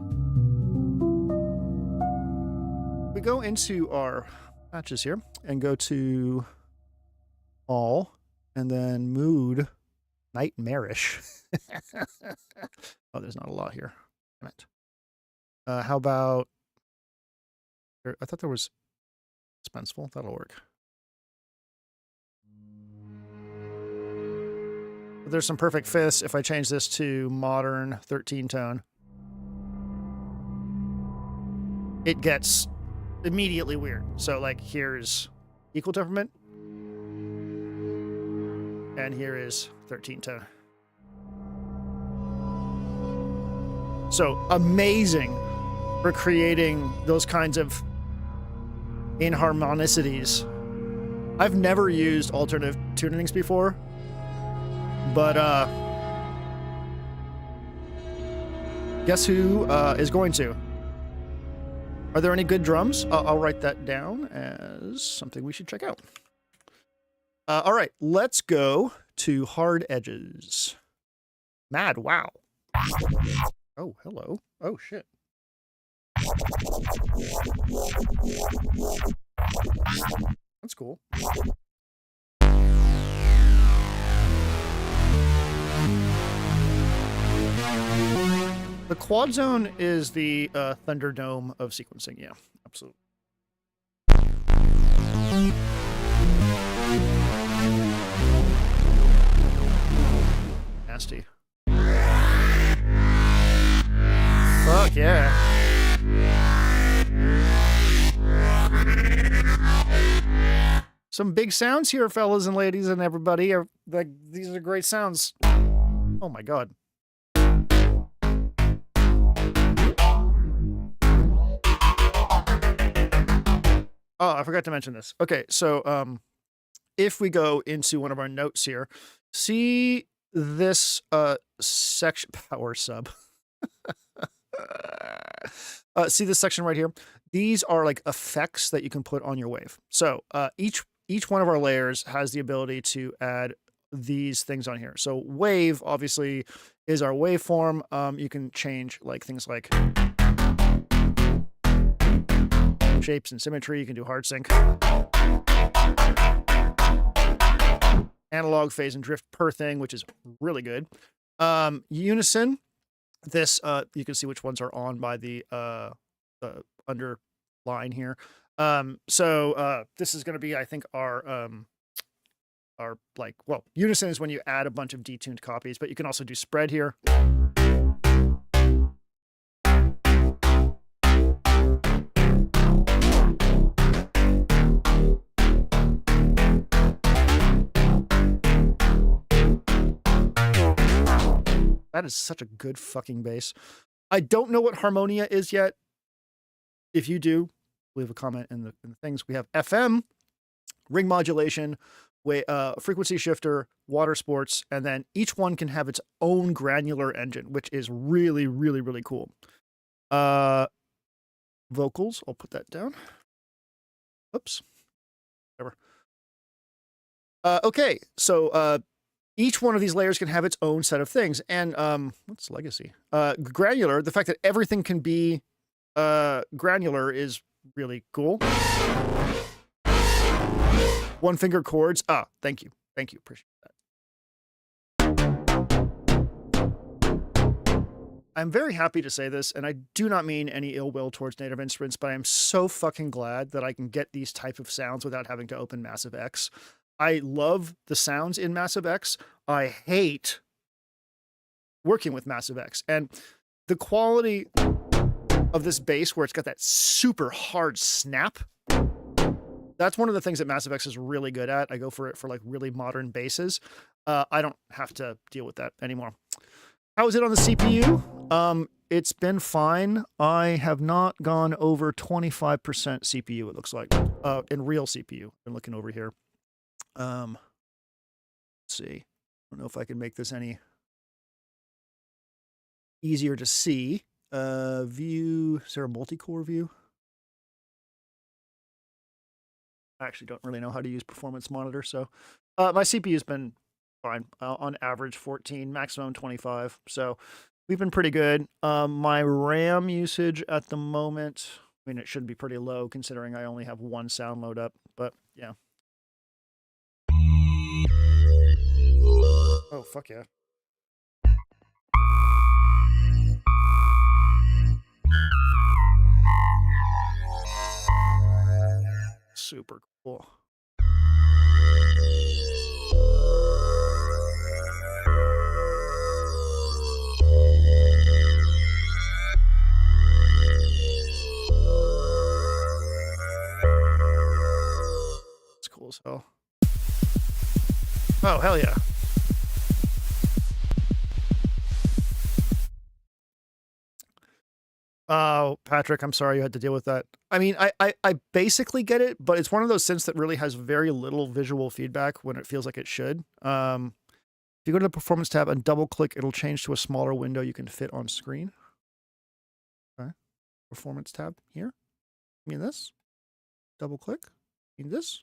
S1: We go into our patches here and go to all and then mood nightmarish. Oh, there's not a lot here. Damn it. How about, I thought there was suspenseful. That'll work. There's some perfect fifths. If I change this to modern 13 tone, it gets immediately weird. So like here's equal temperament, and here is 13 tone. So amazing for creating those kinds of inharmonicities. I've never used alternative tunings before, but guess who is going to? Are there any good drums? I'll write that down as something we should check out. All right, let's go to hard edges. Mad wow. Oh, hello. Oh, shit. That's cool. The quad zone is the Thunderdome of sequencing. Yeah, absolutely. Nasty. Fuck yeah. Some big sounds here, fellas and ladies and everybody. Like, these are great sounds. Oh my god. Oh, I forgot to mention this. Okay, so if we go into one of our notes here, see this section, power sub. See this section right here? These are like effects that you can put on your wave. So each one of our layers has the ability to add these things on here. So wave obviously is our waveform. You can change like things like shapes and symmetry. You can do hard sync, analog, phase, and drift per thing, which is really good. Unison. This you can see which ones are on by the underline here. So this is going to be, I think, our like, well, unison is when you add a bunch of detuned copies, but you can also do spread here. That is such a good fucking bass. I don't know what harmonia is yet. If you do, leave a comment in the things. We have FM, ring modulation, frequency shifter, water sports, and then each one can have its own granular engine, which is really, really, really cool. Vocals, I'll put that down. Oops. Whatever. Okay, so each one of these layers can have its own set of things. And what's legacy? Granular, the fact that everything can be granular is really cool. One finger chords. Ah, thank you. Thank you. Appreciate that. I'm very happy to say this, and I do not mean any ill will towards native instruments, but I am so fucking glad that I can get these type of sounds without having to open Massive X. I love the sounds in Massive X. I hate working with Massive X. And the quality... of this bass where it's got that super hard snap. That's one of the things that Massive X is really good at. I go for it for like really modern basses. I don't have to deal with that anymore. How is it on the CPU? It's been fine. I have not gone over 25% CPU, it looks like, in real CPU. I'm looking over here. Let's see. I don't know if I can make this any easier to see. View, is there a multi-core view? I actually don't really know how to use Performance Monitor, so my CPU's been fine. On average 14, maximum 25, so we've been pretty good. My RAM usage at the moment, I mean, it should be pretty low considering I only have one sound load up, but yeah. Oh, fuck yeah. Super cool. It's cool as hell. Oh, hell yeah. Oh, Patrick, I'm sorry you had to deal with that. I mean, I basically get it, but it's one of those synths that really has very little visual feedback when it feels like it should. If you go to the Performance tab and double-click, it'll change to a smaller window you can fit on screen. Okay. Performance tab here. I mean this. Double-click. I mean this.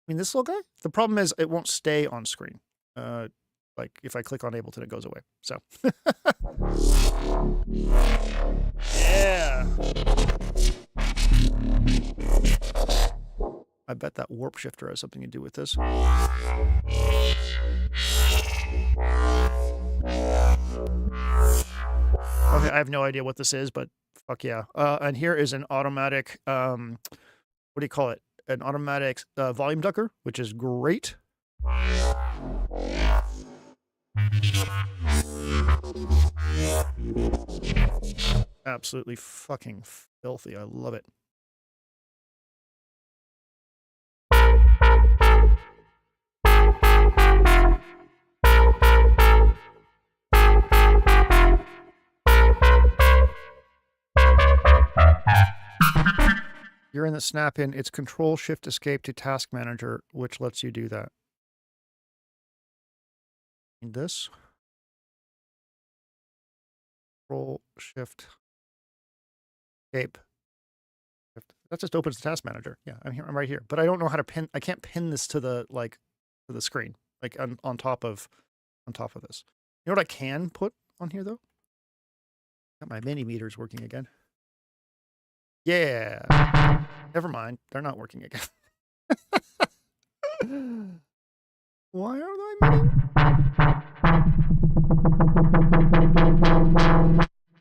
S1: I mean this little guy. The problem is it won't stay on screen. Like if I click on Ableton, it goes away. So. Yeah. I bet that warp shifter has something to do with this. Okay, I have no idea what this is, but fuck yeah. And here is an automatic, what do you call it? An automatic volume ducker, which is great. Absolutely fucking filthy. I love it. You're in the snap-in. It's Control-Shift-Escape to Task Manager, which lets you do that. And this. Control-Shift-Escape. That just opens the Task Manager. Yeah, I'm here. I'm right here. But I don't know how to pin. I can't pin this to the to the screen, like on top of this. You know what I can put on here though? Got my mini meters working again. Yeah. Never mind. They're not working again. Why are they mini?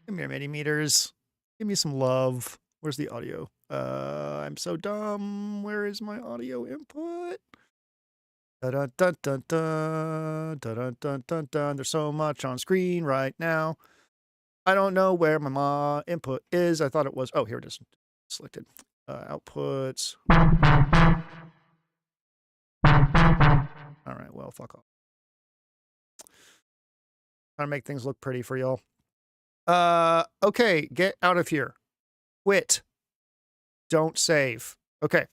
S1: Give me your mini meters. Give me some love. Where's the audio? I'm so dumb. Where is my audio input? Dun dun dun dun dun dun dun dun. There's so much on screen right now. I don't know where my input is. I thought it was. Oh, here it is. Selected. Outputs. All right. Well, fuck off. Trying to make things look pretty for y'all. Okay. Get out of here. Quit. Don't save. Okay.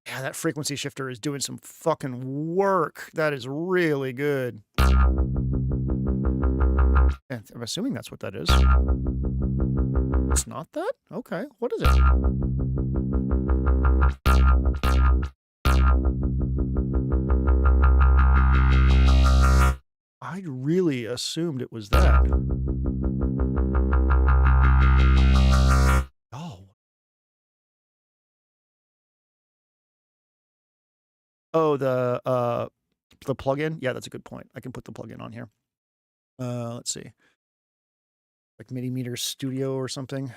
S1: Yeah, that frequency shifter is doing some fucking work. That is really good. And I'm assuming that's what that is. It's not that? Okay. What is it? I really assumed it was that. Oh. Oh, the plugin? Yeah, that's a good point. I can put the plugin on here. Let's see. Like MIDI Meter Studio or something.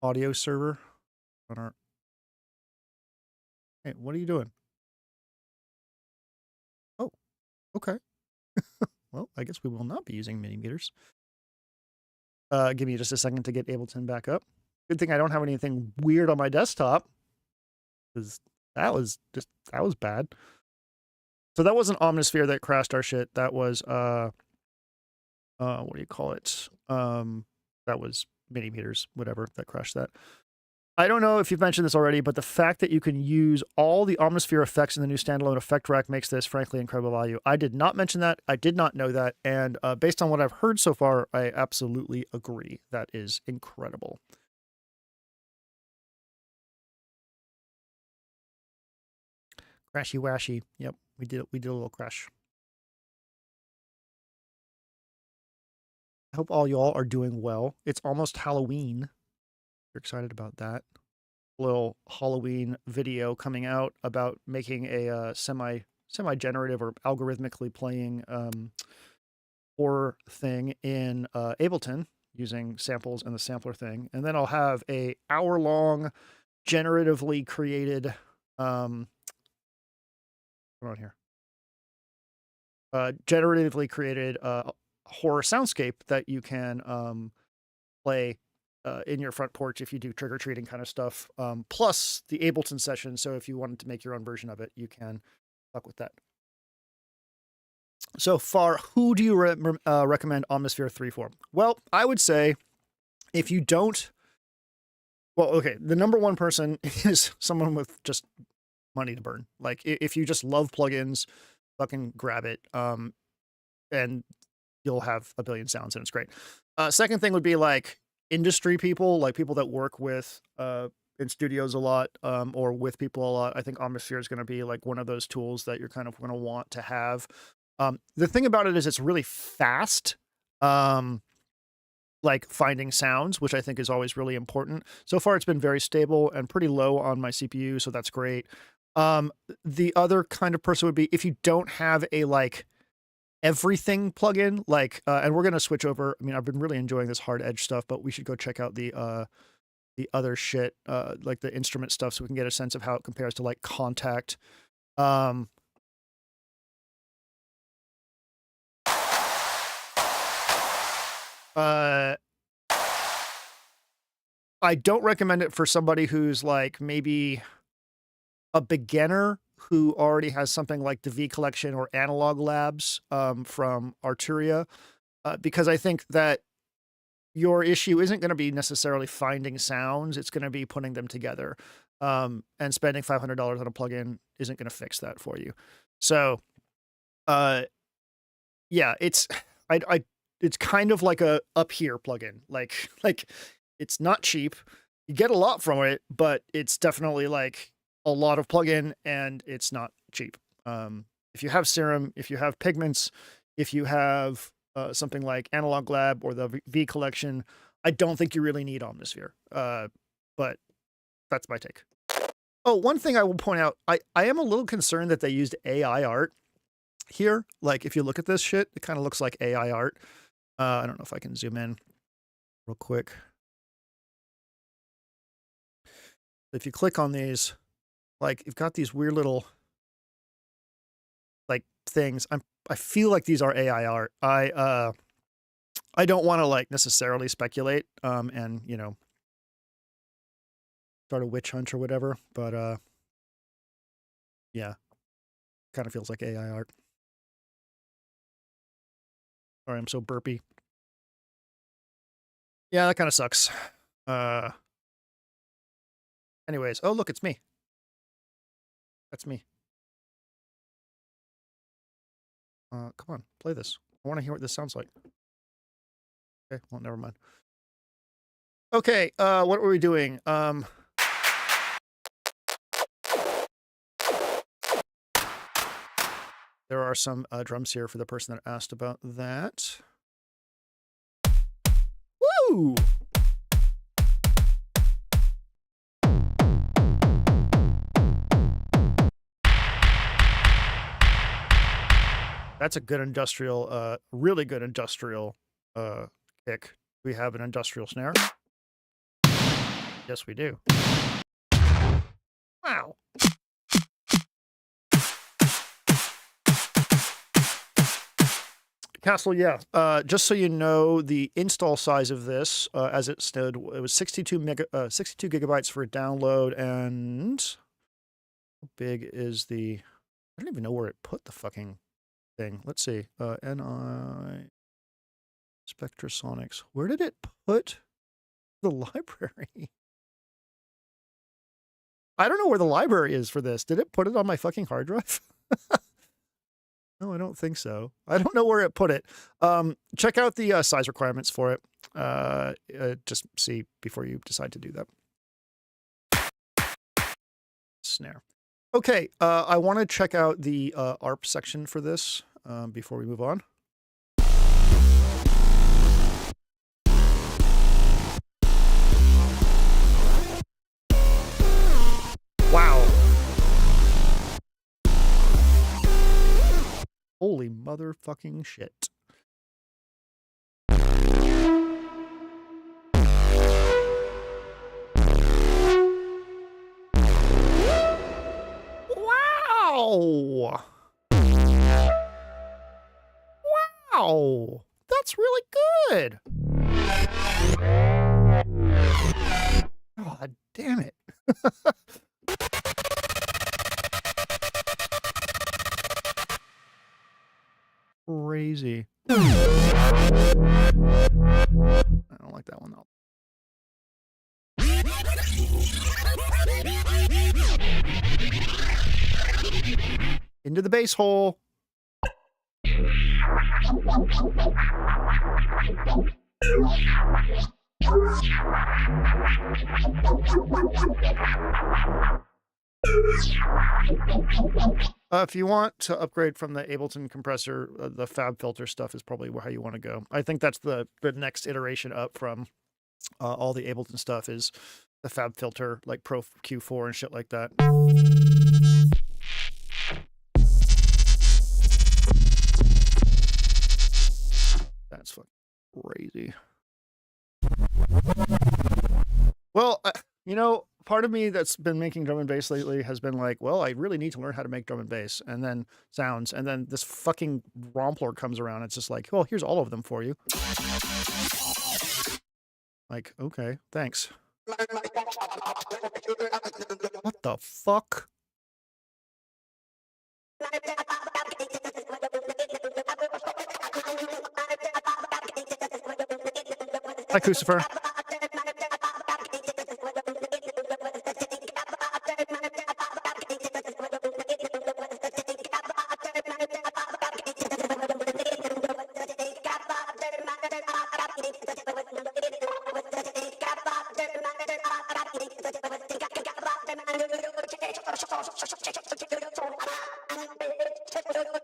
S1: Audio server on our. Hey, what are you doing? Okay. Well, I guess we will not be using mini meters. Give me just a second to get Ableton back up. Good thing I don't have anything weird on my desktop, because that was bad. So that wasn't Omnisphere that crashed our shit. That was what do you call it? That was mini meters, whatever, that crashed that. I don't know if you've mentioned this already, but the fact that you can use all the Omnosphere effects in the new standalone effect rack makes this, frankly, incredible value. I did not mention that. I did not know that. And based on what I've heard so far, I absolutely agree. That is incredible. Crashy washy. Yep, we did a little crash. I hope all y'all are doing well. It's almost Halloween. You're excited about that. Little Halloween video coming out about making a semi-generative or algorithmically playing horror thing in Ableton using samples and the sampler thing. And then I'll have a hour-long generatively created hold on here. Generatively created horror soundscape that you can play in your front porch if you do trick-or-treating kind of stuff, plus the Ableton session. So if you wanted to make your own version of it, you can fuck with that. So far, who do you recommend Omnisphere 3 for? Well, I would say if you don't, well, okay, the number one person is someone with just money to burn. Like, if you just love plugins, fucking grab it, and you'll have a billion sounds, and it's great. Second thing would be, like, industry people, like people that work with in studios a lot, or with people a lot. I think Omnisphere is going to be like one of those tools that you're kind of going to want to have. The thing about it is it's really fast, like finding sounds, which I think is always really important. So far, it's been very stable and pretty low on my CPU, so that's great. The other kind of person would be if you don't have a like everything plugin, like, and we're going to switch over. I mean, I've been really enjoying this hard edge stuff, but we should go check out the other shit, like the instrument stuff, so we can get a sense of how it compares to like Contact. I don't recommend it for somebody who's like maybe a beginner who already has something like the V Collection or Analog Labs from Arturia, because I think that your issue isn't going to be necessarily finding sounds. It's going to be putting them together. And spending $500 on a plugin isn't going to fix that for you. So, yeah, it's kind of like a up here plugin. Like it's not cheap. You get a lot from it, but it's definitely like a lot of plugin, and it's not cheap. If you have Serum, if you have Pigments, if you have something like Analog Lab or the V Collection, I don't think you really need Omnisphere. But that's my take. Oh, one thing I will point out, I am a little concerned that they used AI art here. Like, if you look at this shit, it kind of looks like AI art. I don't know if I can zoom in real quick. If you click on these, like, you've got these weird little like things. I feel like these are AI art. I don't want to like necessarily speculate and you know start a witch hunt or whatever, but yeah, kind of feels like AI art. Sorry, I'm so burpy. Yeah, that kind of sucks. Anyways, oh look, it's me. That's me. Come on, play this. I want to hear what this sounds like. Okay, well, never mind. Okay, what were we doing? There are some drums here for the person that asked about that. Woo! That's a good industrial, really good industrial kick. We have an industrial snare. Yes, we do. Wow. Castle, yeah. Just so you know, the install size of this, as it stood, it was 62 gigabytes for a download, and how big is the... I don't even know where it put the fucking thing. Let's see. NI Spectrasonics. Where did it put the library? I don't know where the library is for this. Did it put it on my fucking hard drive? No, I don't think so. I don't know where it put it. Check out the size requirements for it. Just see before you decide to do that. Snare. Okay, I want to check out the ARP section for this before we move on. Wow. Holy motherfucking shit. Wow. Wow. That's really good. God damn it. Crazy. I don't like that one though. Into the bass hole. If you want to upgrade from the Ableton compressor, the Fab Filter stuff is probably how you want to go. I think that's the next iteration up from all the Ableton stuff is the Fab Filter, like Pro Q4 and shit like that. That's fucking crazy. Well, you know, part of me that's been making drum and bass lately has been like, well, I really need to learn how to make drum and bass, and then sounds, and then this fucking Rompler comes around. It's just like, well, here's all of them for you. Like, okay, thanks. What the fuck? Hi, Crucifer.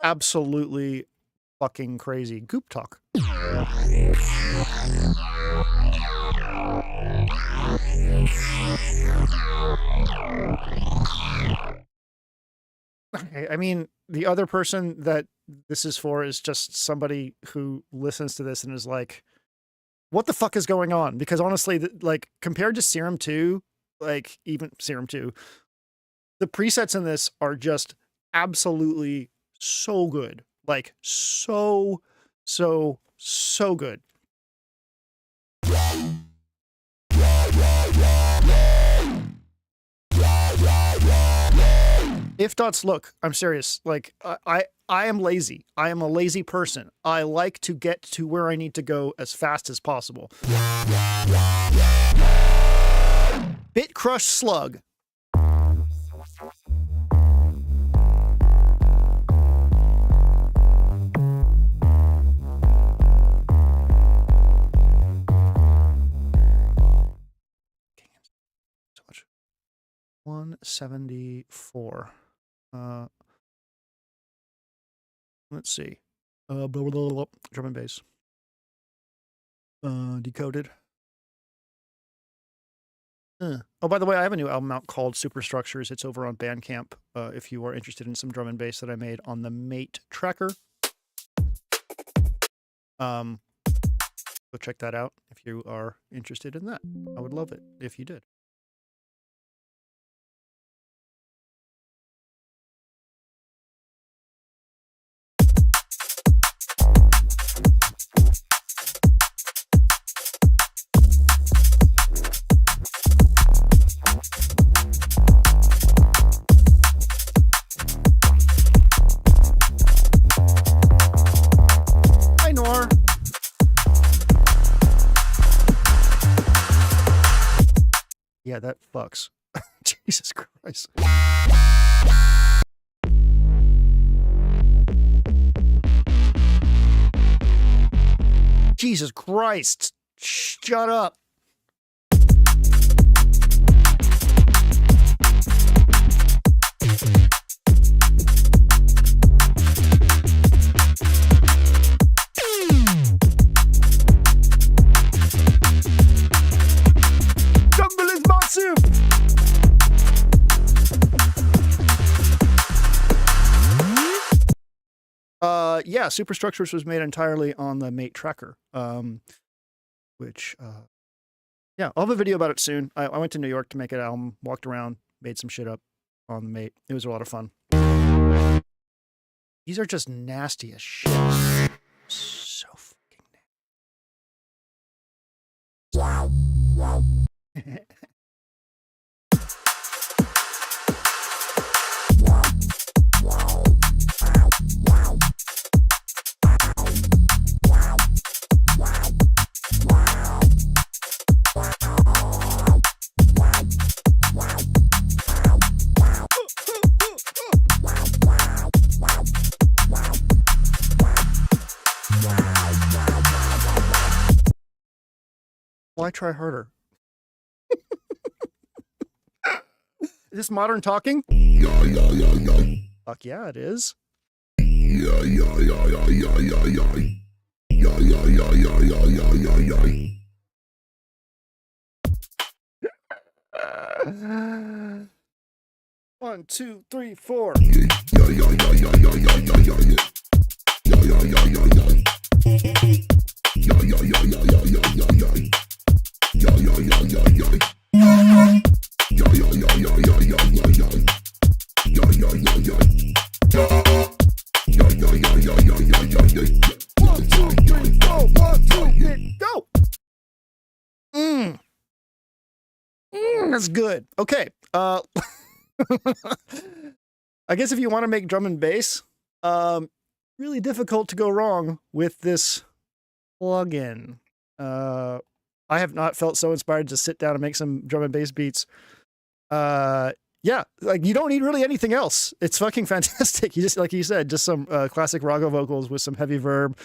S1: Absolutely fucking crazy. Goop talk. Okay, I mean, the other person that this is for is just somebody who listens to this and is like, what the fuck is going on? Because honestly, like, compared to Serum 2, like, even Serum 2, the presets in this are just absolutely so good. Like, so good. If dots, look, I'm serious. Like, I am lazy. I am a lazy person. I like to get to where I need to go as fast as possible. Bit Crush Slug. So much. 174. Let's see. Blah, blah, blah, blah, drum and bass. Decoded. Oh, by the way, I have a new album out called Superstructures. It's over on Bandcamp. If you are interested in some drum and bass that I made on the Mate tracker. Go check that out if you are interested in that. I would love it if you did. Yeah, that fucks. Jesus Christ. Jesus Christ. Shut up. Jungle is massive. Yeah, Superstructures was made entirely on the Mate tracker, which, yeah, I'll have a video about it soon. I went to New York to make an album, walked around, made some shit up on the Mate. It was a lot of fun. These are just nasty as shit. So fucking nasty. Why try harder? Is this modern talking? Fuck yeah, it is. 1, 2, 3, 4. Go! That's good. Okay. I guess if you want to make drum and bass, really difficult to go wrong with this plugin. I have not felt so inspired to sit down and make some drum and bass beats. Yeah, like you don't need really anything else. It's fucking fantastic. You just, like you said, just some classic raga vocals with some heavy verb,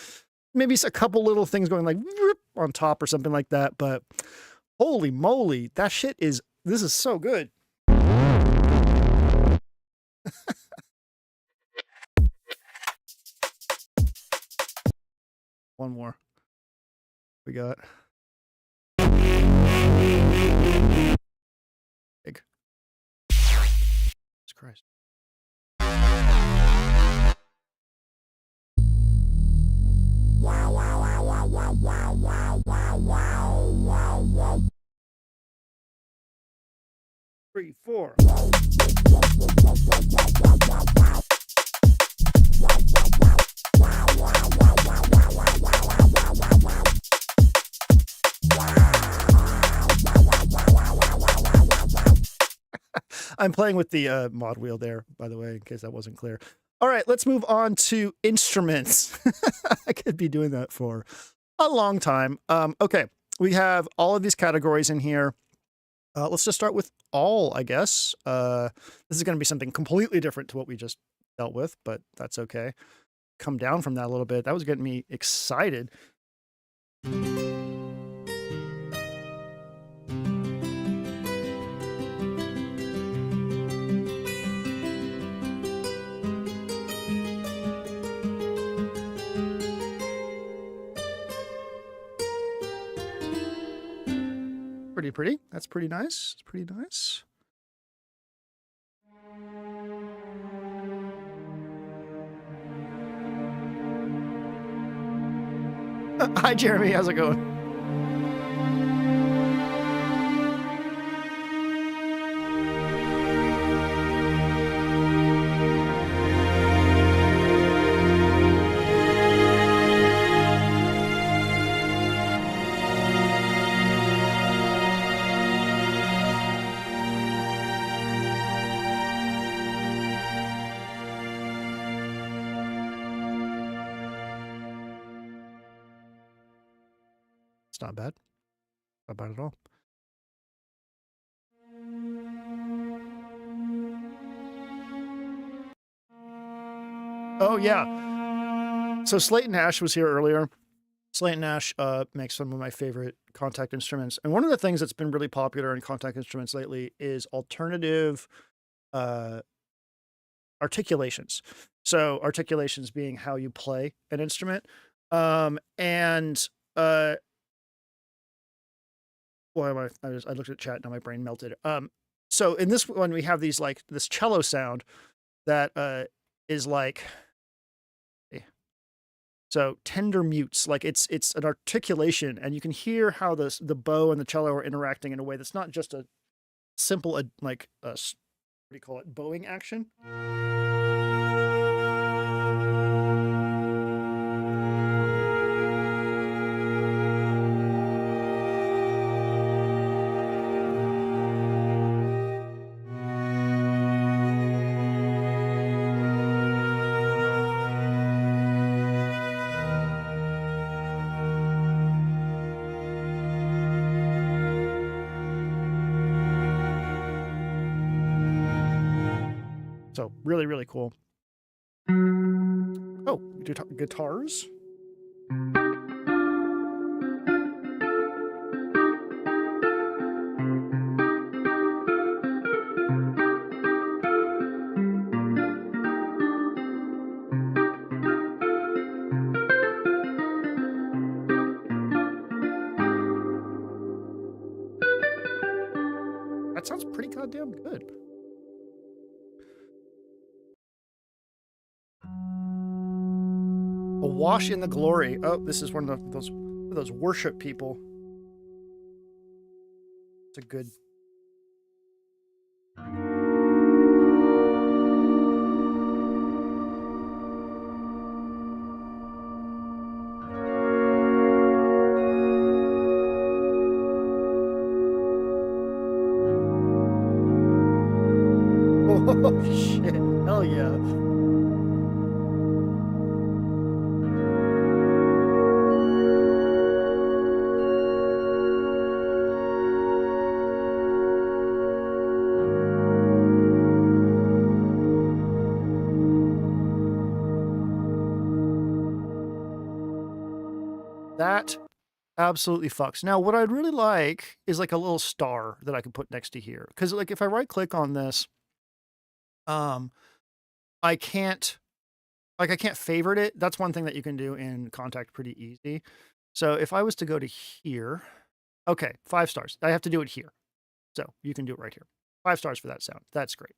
S1: maybe a couple little things going like on top or something like that. But holy moly, that shit is, this is so good. One more. We got. Big. Jesus Christ. Wow, wow, wow, wow, wow, wow, wow, wow, wow, wow. 3, 4. I'm playing with the mod wheel there, by the way, in case that wasn't clear. All right, let's move on to instruments. I could be doing that for a long time. Okay, we have all of these categories in here. Let's just start with all, I guess. This is going to be something completely different to what we just dealt with, but that's okay. Come down from that a little bit. That was getting me excited. Pretty. That's pretty nice. It's pretty nice. Hi, Jeremy. How's it going? It's not bad. Not bad at all. Oh, yeah. So Slate Nash was here earlier. Slate Nash makes some of my favorite contact instruments. And one of the things that's been really popular in contact instruments lately is alternative articulations. So articulations being how you play an instrument. And why am I looked at chat, now my brain melted. So in this one, we have these like this cello sound that is like, so tender mutes, like it's an articulation, and you can hear how the bow and the cello are interacting in a way that's not just a simple like what do you call it, bowing action. So really, really cool. Oh, guitars. That sounds pretty goddamn good. Awash in the glory. Oh, this is one of those worship people. It's a good. Oh shit! Hell yeah! That absolutely fucks. Now, what I'd really like is like a little star that I could put next to here, because like if I right click on this, I can't favorite it. That's one thing that you can do in Contact pretty easy. So if I was to go to here, okay, 5 stars. I have to do it here. So you can do it right here. 5 stars for that sound. That's great.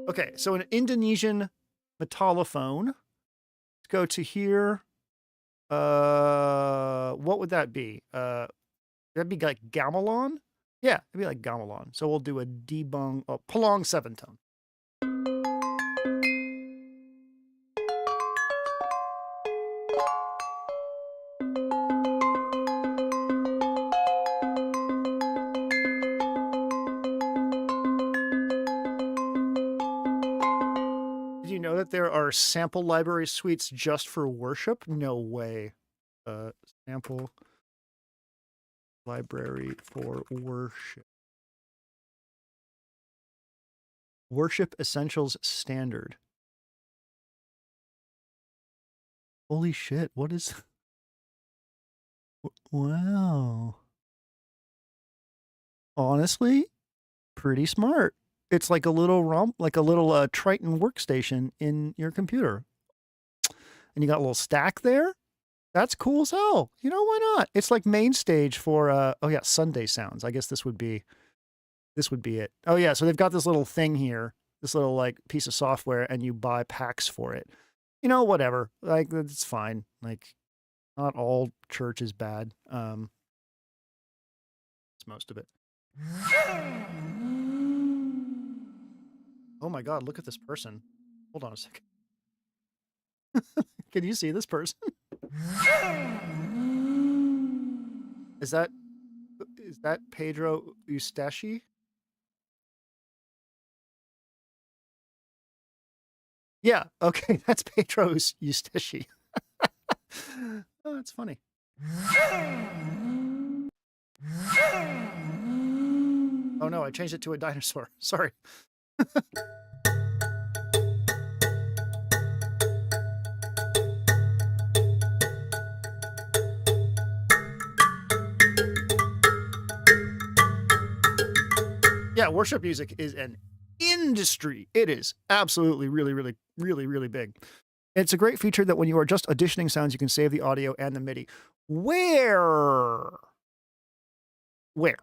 S1: Okay, so an Indonesian metallophone. Let's go to here. What would that be? That'd be like gamelan? Yeah, it'd be like gamelan. So we'll do a debung, Palong 7-tone. Did you know that there are sample library suites just for worship? No way. Sample library for worship. Worship Essentials Standard. Holy shit, what is... Wow. Honestly, pretty smart. It's like a little Triton workstation in your computer. And you got a little stack there. That's cool as hell. You know, why not? It's like main stage for oh yeah, Sunday sounds. I guess this would be it. Oh yeah, so they've got this little thing here, this little like piece of software, and you buy packs for it. You know, whatever. Like it's fine. Like not all church is bad. It's most of it. Oh my god, look at this person. Hold on a second. Can you see this person? Is that Pedro Eustachi? Yeah, okay, that's Pedro Eustachi. Oh, that's funny. Oh no, I changed it to a dinosaur. Sorry. Yeah, worship music is an industry. It is absolutely really big. It's a great feature that when you are just auditioning sounds, you can save the audio and the MIDI. Where? Where?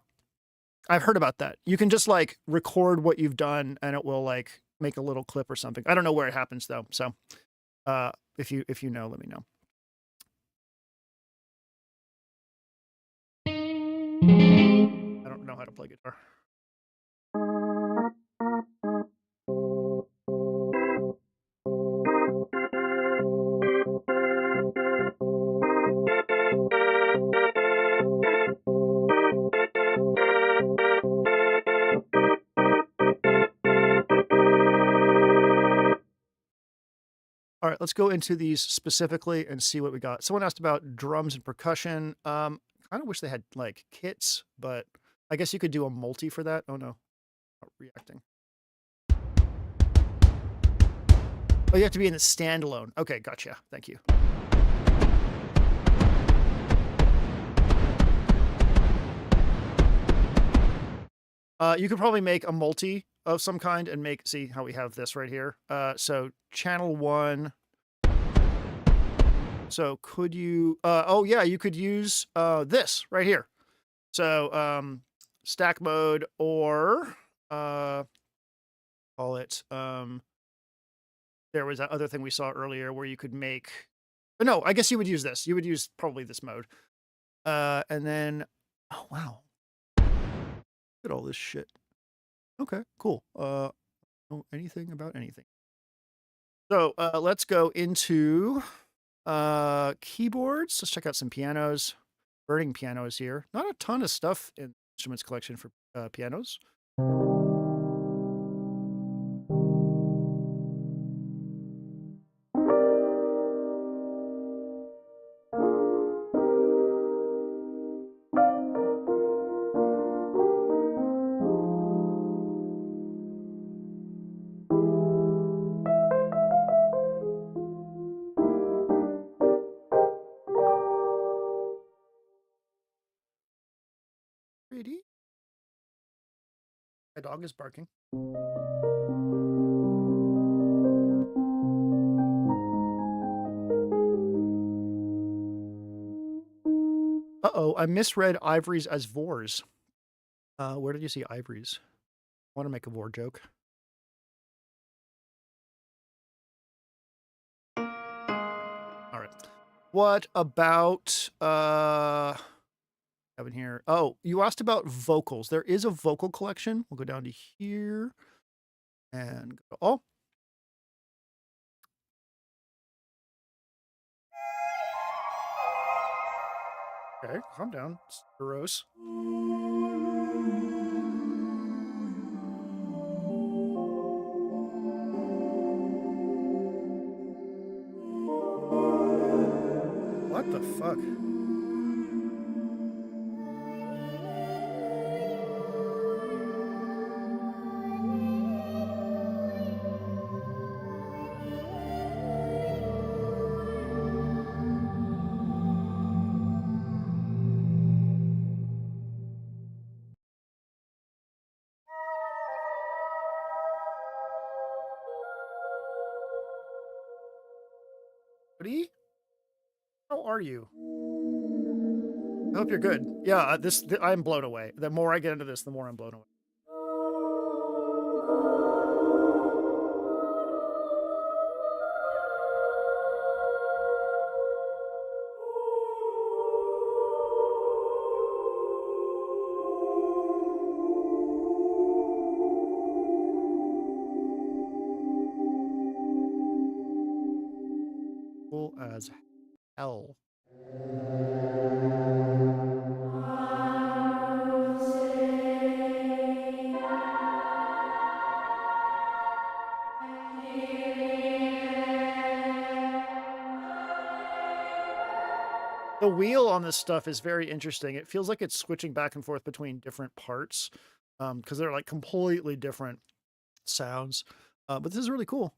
S1: I've heard about that. You can just like record what you've done and it will like make a little clip or something. I don't know where it happens though. So if you know, let me know. I don't know how to play guitar. All right, let's go into these specifically and see what we got. Someone asked about drums and percussion. I kind of wish they had like kits, but I guess you could do a multi for that. Oh no, not reacting. Oh, you have to be in the standalone. Okay, gotcha. Thank you. You could probably make a multi of some kind and make, see how we have this right here. So channel 1. So could you, oh yeah, you could use this right here. So stack mode or call it, there was that other thing we saw earlier where you could make, no, I guess you would use this. You would use probably this mode. And then, oh wow. Look at all this shit. Okay, cool. Know anything about anything. So let's go into keyboards. Let's check out some pianos. Burning pianos here. Not a ton of stuff in instruments collection for pianos. Pretty. My dog is barking. Uh-oh, I misread ivories as vores. Where did you see ivories? I want to make a vor joke. All right. What about in here? Oh, you asked about vocals. There is a vocal collection. We'll go down to here and go, oh. Okay, calm down. It's gross. What the fuck? Buddy? How are you? I hope you're good. Yeah, I'm blown away. The more I get into this, the more I'm blown away. Cool as hell. The wheel on this stuff is very interesting. It feels like it's switching back and forth between different parts because they're like completely different sounds. But this is really cool.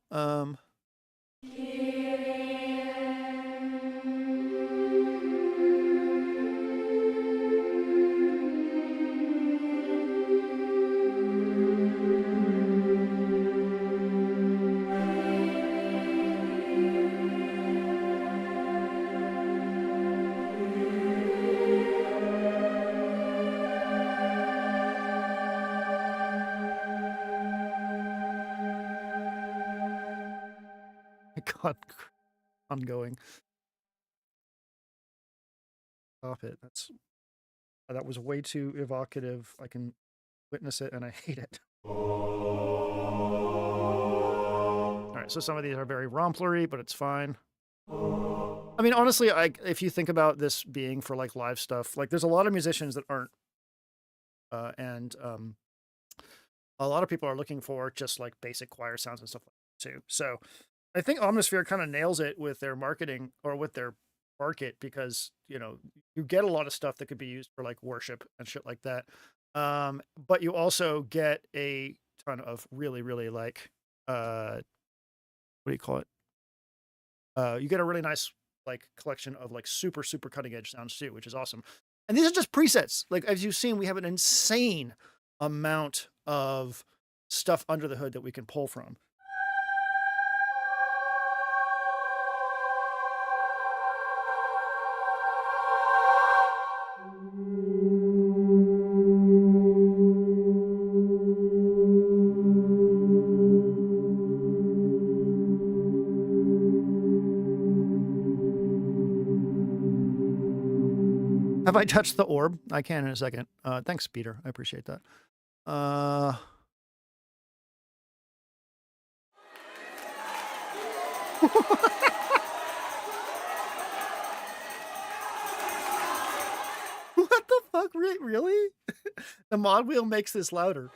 S1: God, ongoing. Stop it. That was way too evocative. I can witness it and I hate it. All right, so some of these are very romplery, but it's fine. I mean, honestly, if you think about this being for like live stuff, like there's a lot of musicians that aren't, and a lot of people are looking for just like basic choir sounds and stuff like that too. So I think Omnisphere kind of nails it with their marketing or with their market, because you get a lot of stuff that could be used for like worship and shit like that. But you also get a ton of really, really like what do you call it? You get a really nice like collection of like super, super cutting edge sounds too, which is awesome. And these are just presets. Like as you've seen, we have an insane amount of stuff under the hood that we can pull from. Have I touched the orb? I can in a second. Thanks, Peter. I appreciate that. What the fuck? Really? The mod wheel makes this louder.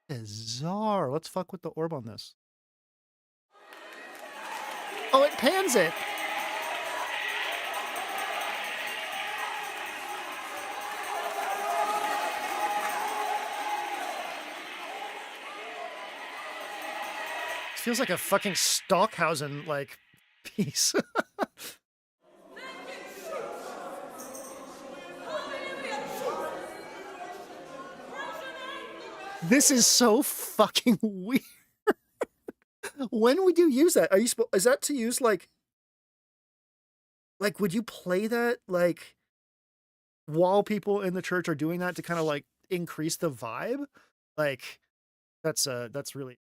S1: Bizarre. Let's fuck with the orb on this. Oh, it pans it. It feels like a fucking Stockhausen like piece. This is so fucking weird. When would you use that? Is that to use like would you play that like while people in the church are doing that to kind of like increase the vibe? Like that's really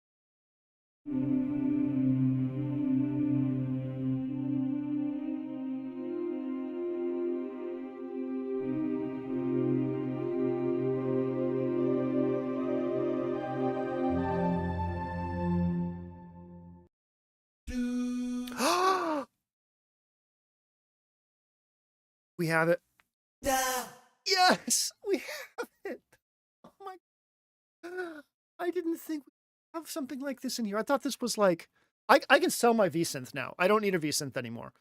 S1: we have it. Yes, we have it. Oh my! I didn't think we have something like this in here. I thought this was like I can sell my V-synth now. I don't need a V-synth anymore.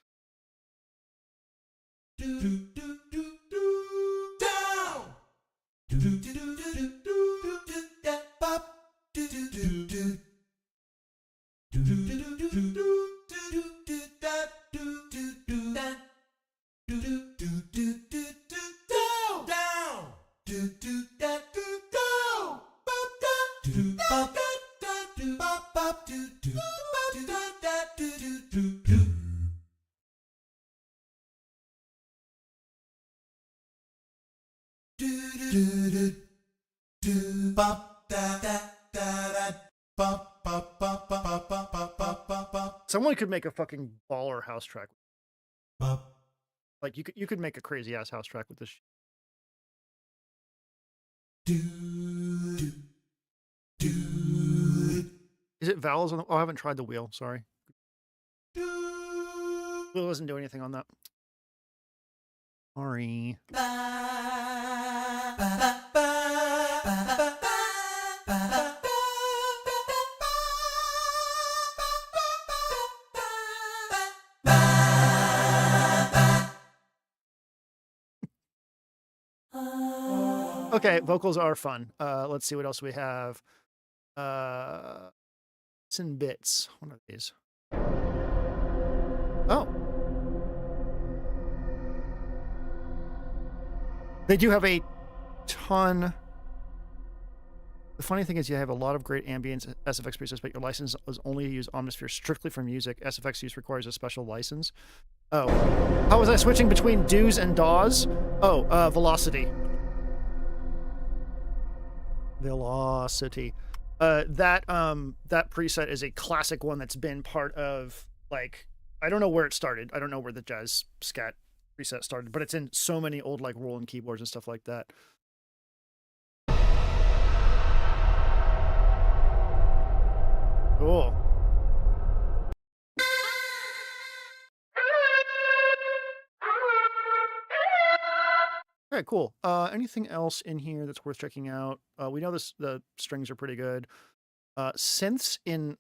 S1: Someone could make a fucking baller house track. Like you could make a crazy ass house track with this. Is it vowels on the? Oh, I haven't tried the wheel. Sorry. Wheel doesn't do anything on that. Sorry. Okay, vocals are fun. Let's see what else we have. Bits and bits. One of these. Oh. They do have a ton. The funny thing is you have a lot of great ambient SFX presets, but your license is only to use Omnisphere strictly for music. SFX use requires a special license. Oh. How was I switching between do's and daws? Oh, velocity. Velocity. That preset is a classic one that's been part of, like, I don't know where it started. I don't know where the jazz scat preset started, but it's in so many old, like, Roland keyboards and stuff like that. Cool. Okay, cool. Anything else in here that's worth checking out? We know the strings are pretty good. Synths and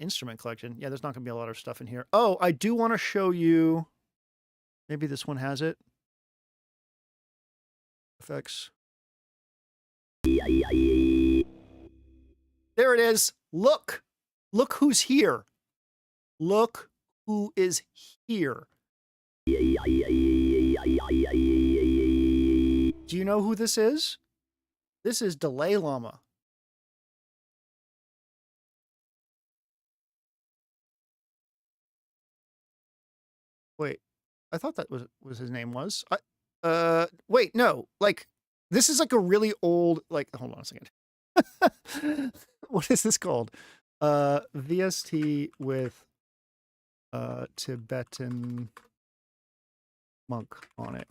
S1: instrument collection. Yeah, there's not gonna be a lot of stuff in here. Oh, I do want to show you. Maybe this one has it. Effects. There it is. Look who's here. Look who is here. Do you know who this is? This is Delay Llama. Wait, I thought that was his name was. Wait, no. Like, this is like a really old, like, hold on a second. What is this called? VST with Tibetan monk on it.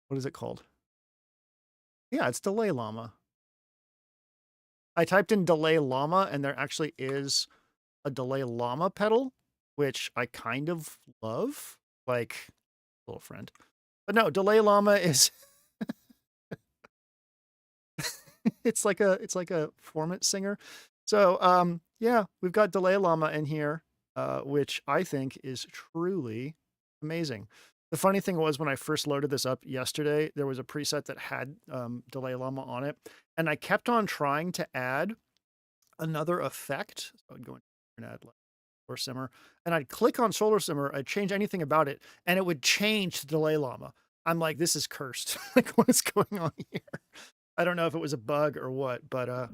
S1: What is it called? Yeah, it's Delay Llama. I typed in Delay Llama and there actually is a Delay Llama pedal, which I kind of love, like, little friend. But no, Delay Llama is it's like a formant singer. So yeah, we've got Delay Llama in here, which I think is truly amazing. The funny thing was when I first loaded this up yesterday, there was a preset that had Delay Llama on it, and I kept on trying to add another effect. So I'd go and add like or simmer, and I'd click on solar simmer, I'd change anything about it, and it would change to Delay Llama. I'm like, this is cursed. Like, what is going on here? I don't know if it was a bug or what, but oh,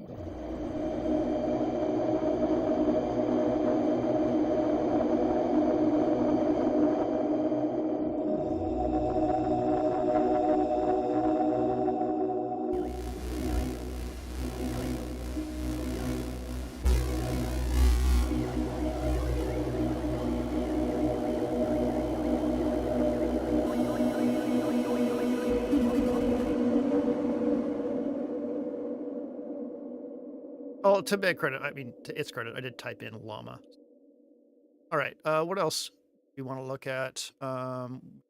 S1: to its credit, I did type in llama. All right, what else we want to look at?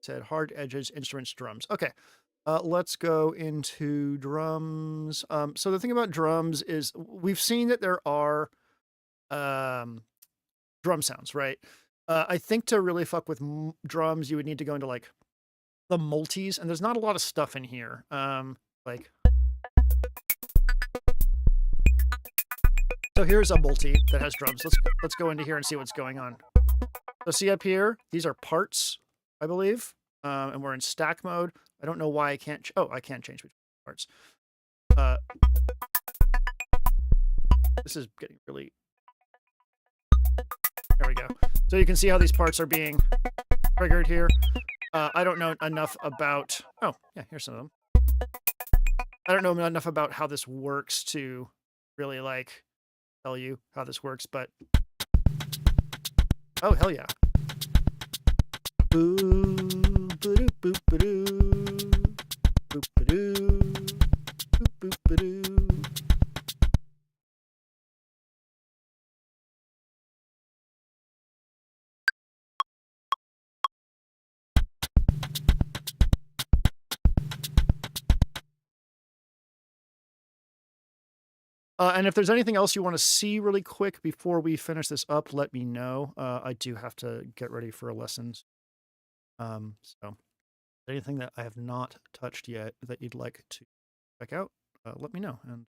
S1: Said hard edges, instruments, drums. Okay, let's go into drums. So the thing about drums is we've seen that there are drum sounds, right? I think to really fuck with drums, you would need to go into like the multis, and there's not a lot of stuff in here. Like, so here's a multi that has drums. Let's go into here and see what's going on. So see up here, these are parts, I believe, and we're in stack mode. I don't know why I can't. Oh, I can't change between parts. This is getting really. There we go. So you can see how these parts are being triggered here. I don't know enough about. Oh, yeah, here's some of them. I don't know enough about how this works to really like tell you how this works, but oh hell yeah. Boo, ba-doo, boop, ba-doo, boop, ba-doo, boop, boop, ba-doo. And if there's anything else you want to see really quick before we finish this up, let me know. I do have to get ready for lessons. So anything that I have not touched yet that you'd like to check out, let me know. And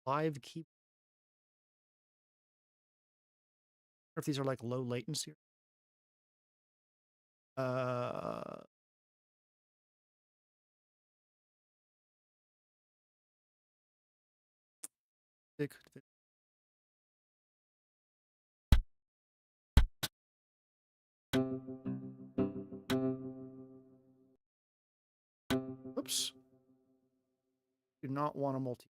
S1: live keep. Or if these are like low latency. Oops. Do not want a multi.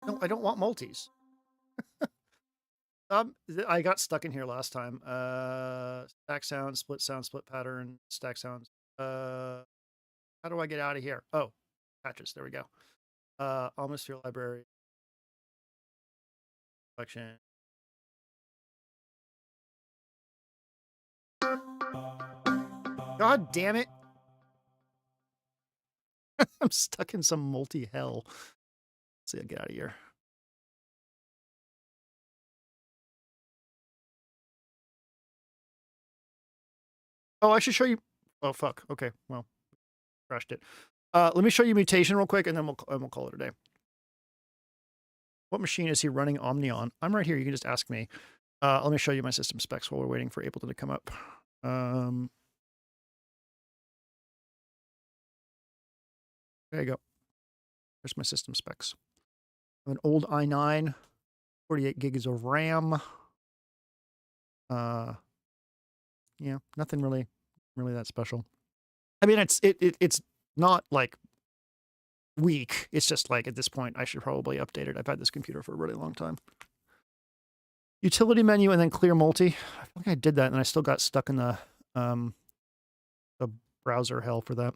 S1: No, I don't want multis. I got stuck in here last time. Stack sound, split pattern, stack sounds. How do I get out of here? Oh, patches. There we go. Omnisphere library. Collection. God damn it. I'm stuck in some multi-hell. Let's see, I'll get out of here. Oh, I should show you. Oh, fuck. Okay, well, crashed it. Let me show you mutation real quick, and then we'll call it a day. What machine is he running Omni on? I'm right here. You can just ask me. Let me show you my system specs while we're waiting for Ableton to come up. There you go. There's my system specs. An old i9, 48 gigs of RAM. Yeah, nothing really that special. I mean, it's not like weak. It's just like at this point, I should probably update it. I've had this computer for a really long time. Utility menu and then clear multi. I think I did that, and I still got stuck in the browser hell for that.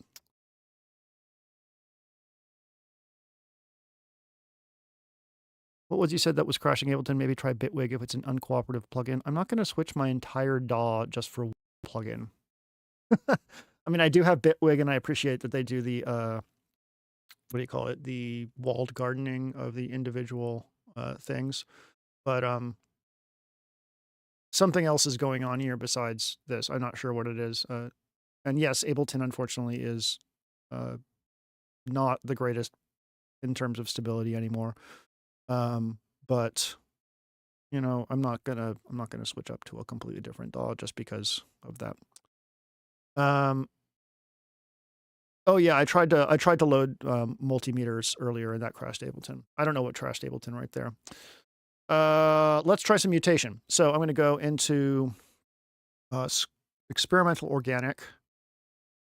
S1: What was you said that was crashing Ableton? Maybe try Bitwig if it's an uncooperative plugin. I'm not going to switch my entire DAW just for one plugin. I mean, I do have Bitwig, and I appreciate that they do the what do you call it? The walled gardening of the individual things, but something else is going on here besides this. I'm not sure what it is. And yes, Ableton unfortunately is not the greatest in terms of stability anymore. But you know, I'm not gonna switch up to a completely different DAW just because of that. Oh yeah, I tried to load multimeters earlier, and that crashed Ableton. I don't know what crashed Ableton right there. Let's try some mutation. So I'm going to go into experimental organic,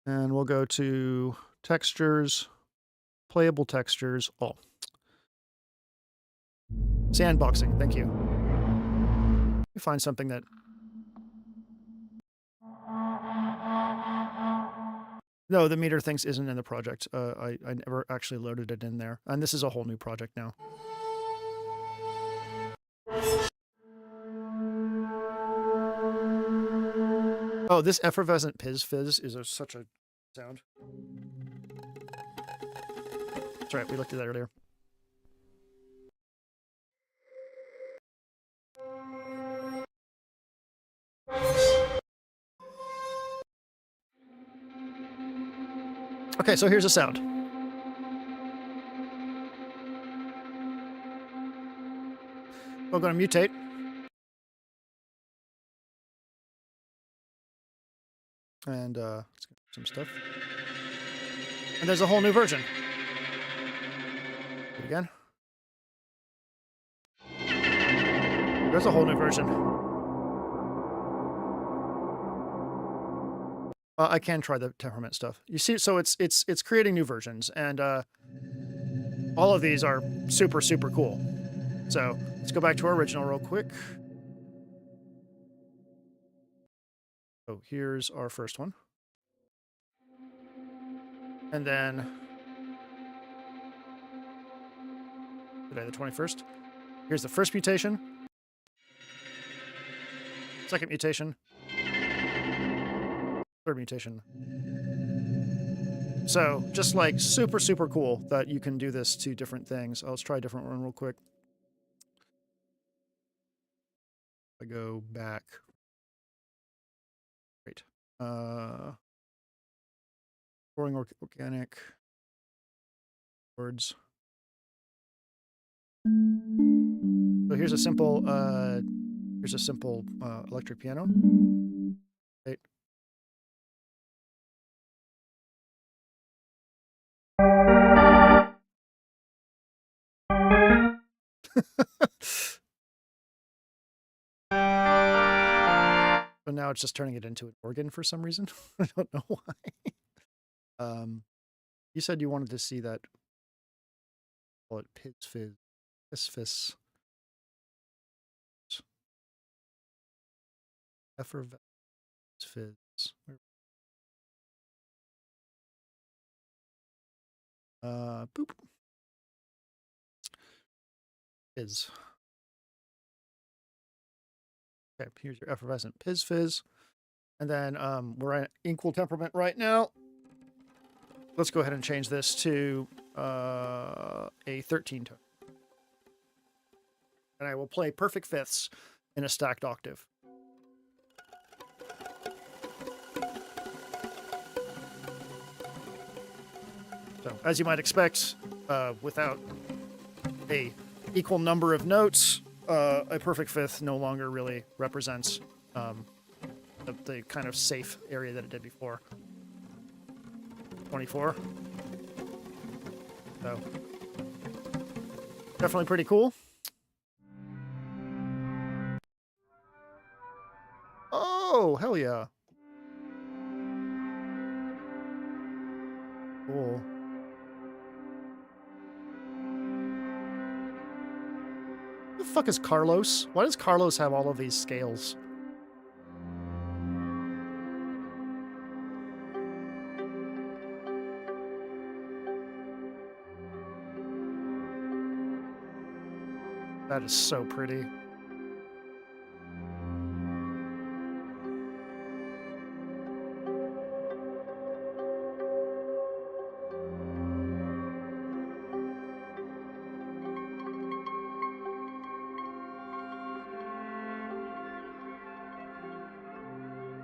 S1: and we'll go to textures, playable textures. Oh, sandboxing. Thank you. Let me find something that. No, the meter things isn't in the project. I never actually loaded it in there, and this is a whole new project now. Oh, this effervescent fizz is such a sound. That's right, we looked at that earlier. Okay, so here's a sound. We're going to mutate. And let's get some stuff. And there's a whole new version. Do it again. There's a whole new version. I can try the temperament stuff. You see, so it's creating new versions, and all of these are super, super cool. So let's go back to our original real quick. So here's our first one. And then today, the 21st. Here's the first mutation. Second mutation. Third mutation. So just like super, super cool that you can do this to different things. Let's try a different one real quick. I go back. Great. Boring organic words. So here's a simple electric piano. Right. So now it's just turning it into an organ for some reason. I don't know why. You said you wanted to see that. Call it Piz Fizz. Piz Fizz. Effervescence Fizz. Boop. Fizz. Okay, here's your effervescent Piz Fizz. And then we're at equal temperament right now. Let's go ahead and change this to a 13 tone. And I will play perfect fifths in a stacked octave. So, as you might expect, without a equal number of notes, a perfect fifth no longer really represents the kind of safe area that it did before. 24. So, definitely pretty cool. Oh, hell yeah. Cool. Who the fuck is Carlos? Why does Carlos have all of these scales? That is so pretty.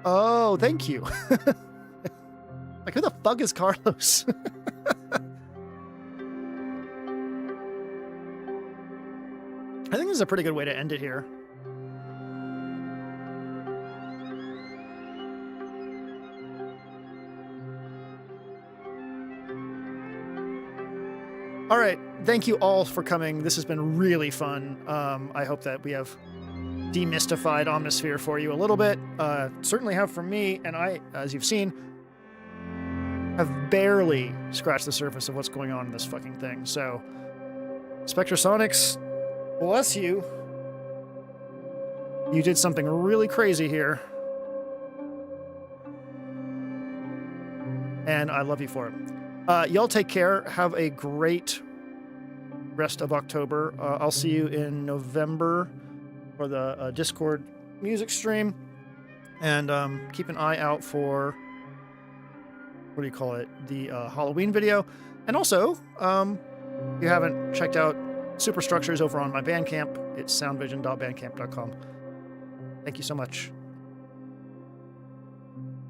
S1: Oh, thank you. Like, who the fuck is Carlos? I think this is a pretty good way to end it here. All right. Thank you all for coming. This has been really fun. I hope that we have demystified Omnisphere for you a little bit. Certainly have for me, and I, as you've seen, have barely scratched the surface of what's going on in this fucking thing. So, Spectrasonics, bless you. You did something really crazy here. And I love you for it. Y'all take care. Have a great rest of October. I'll see you in November for the Discord music stream. And keep an eye out for, what do you call it, the Halloween video. And also, if you haven't checked out Superstructures over on my Bandcamp, it's soundvision.bandcamp.com. Thank you so much.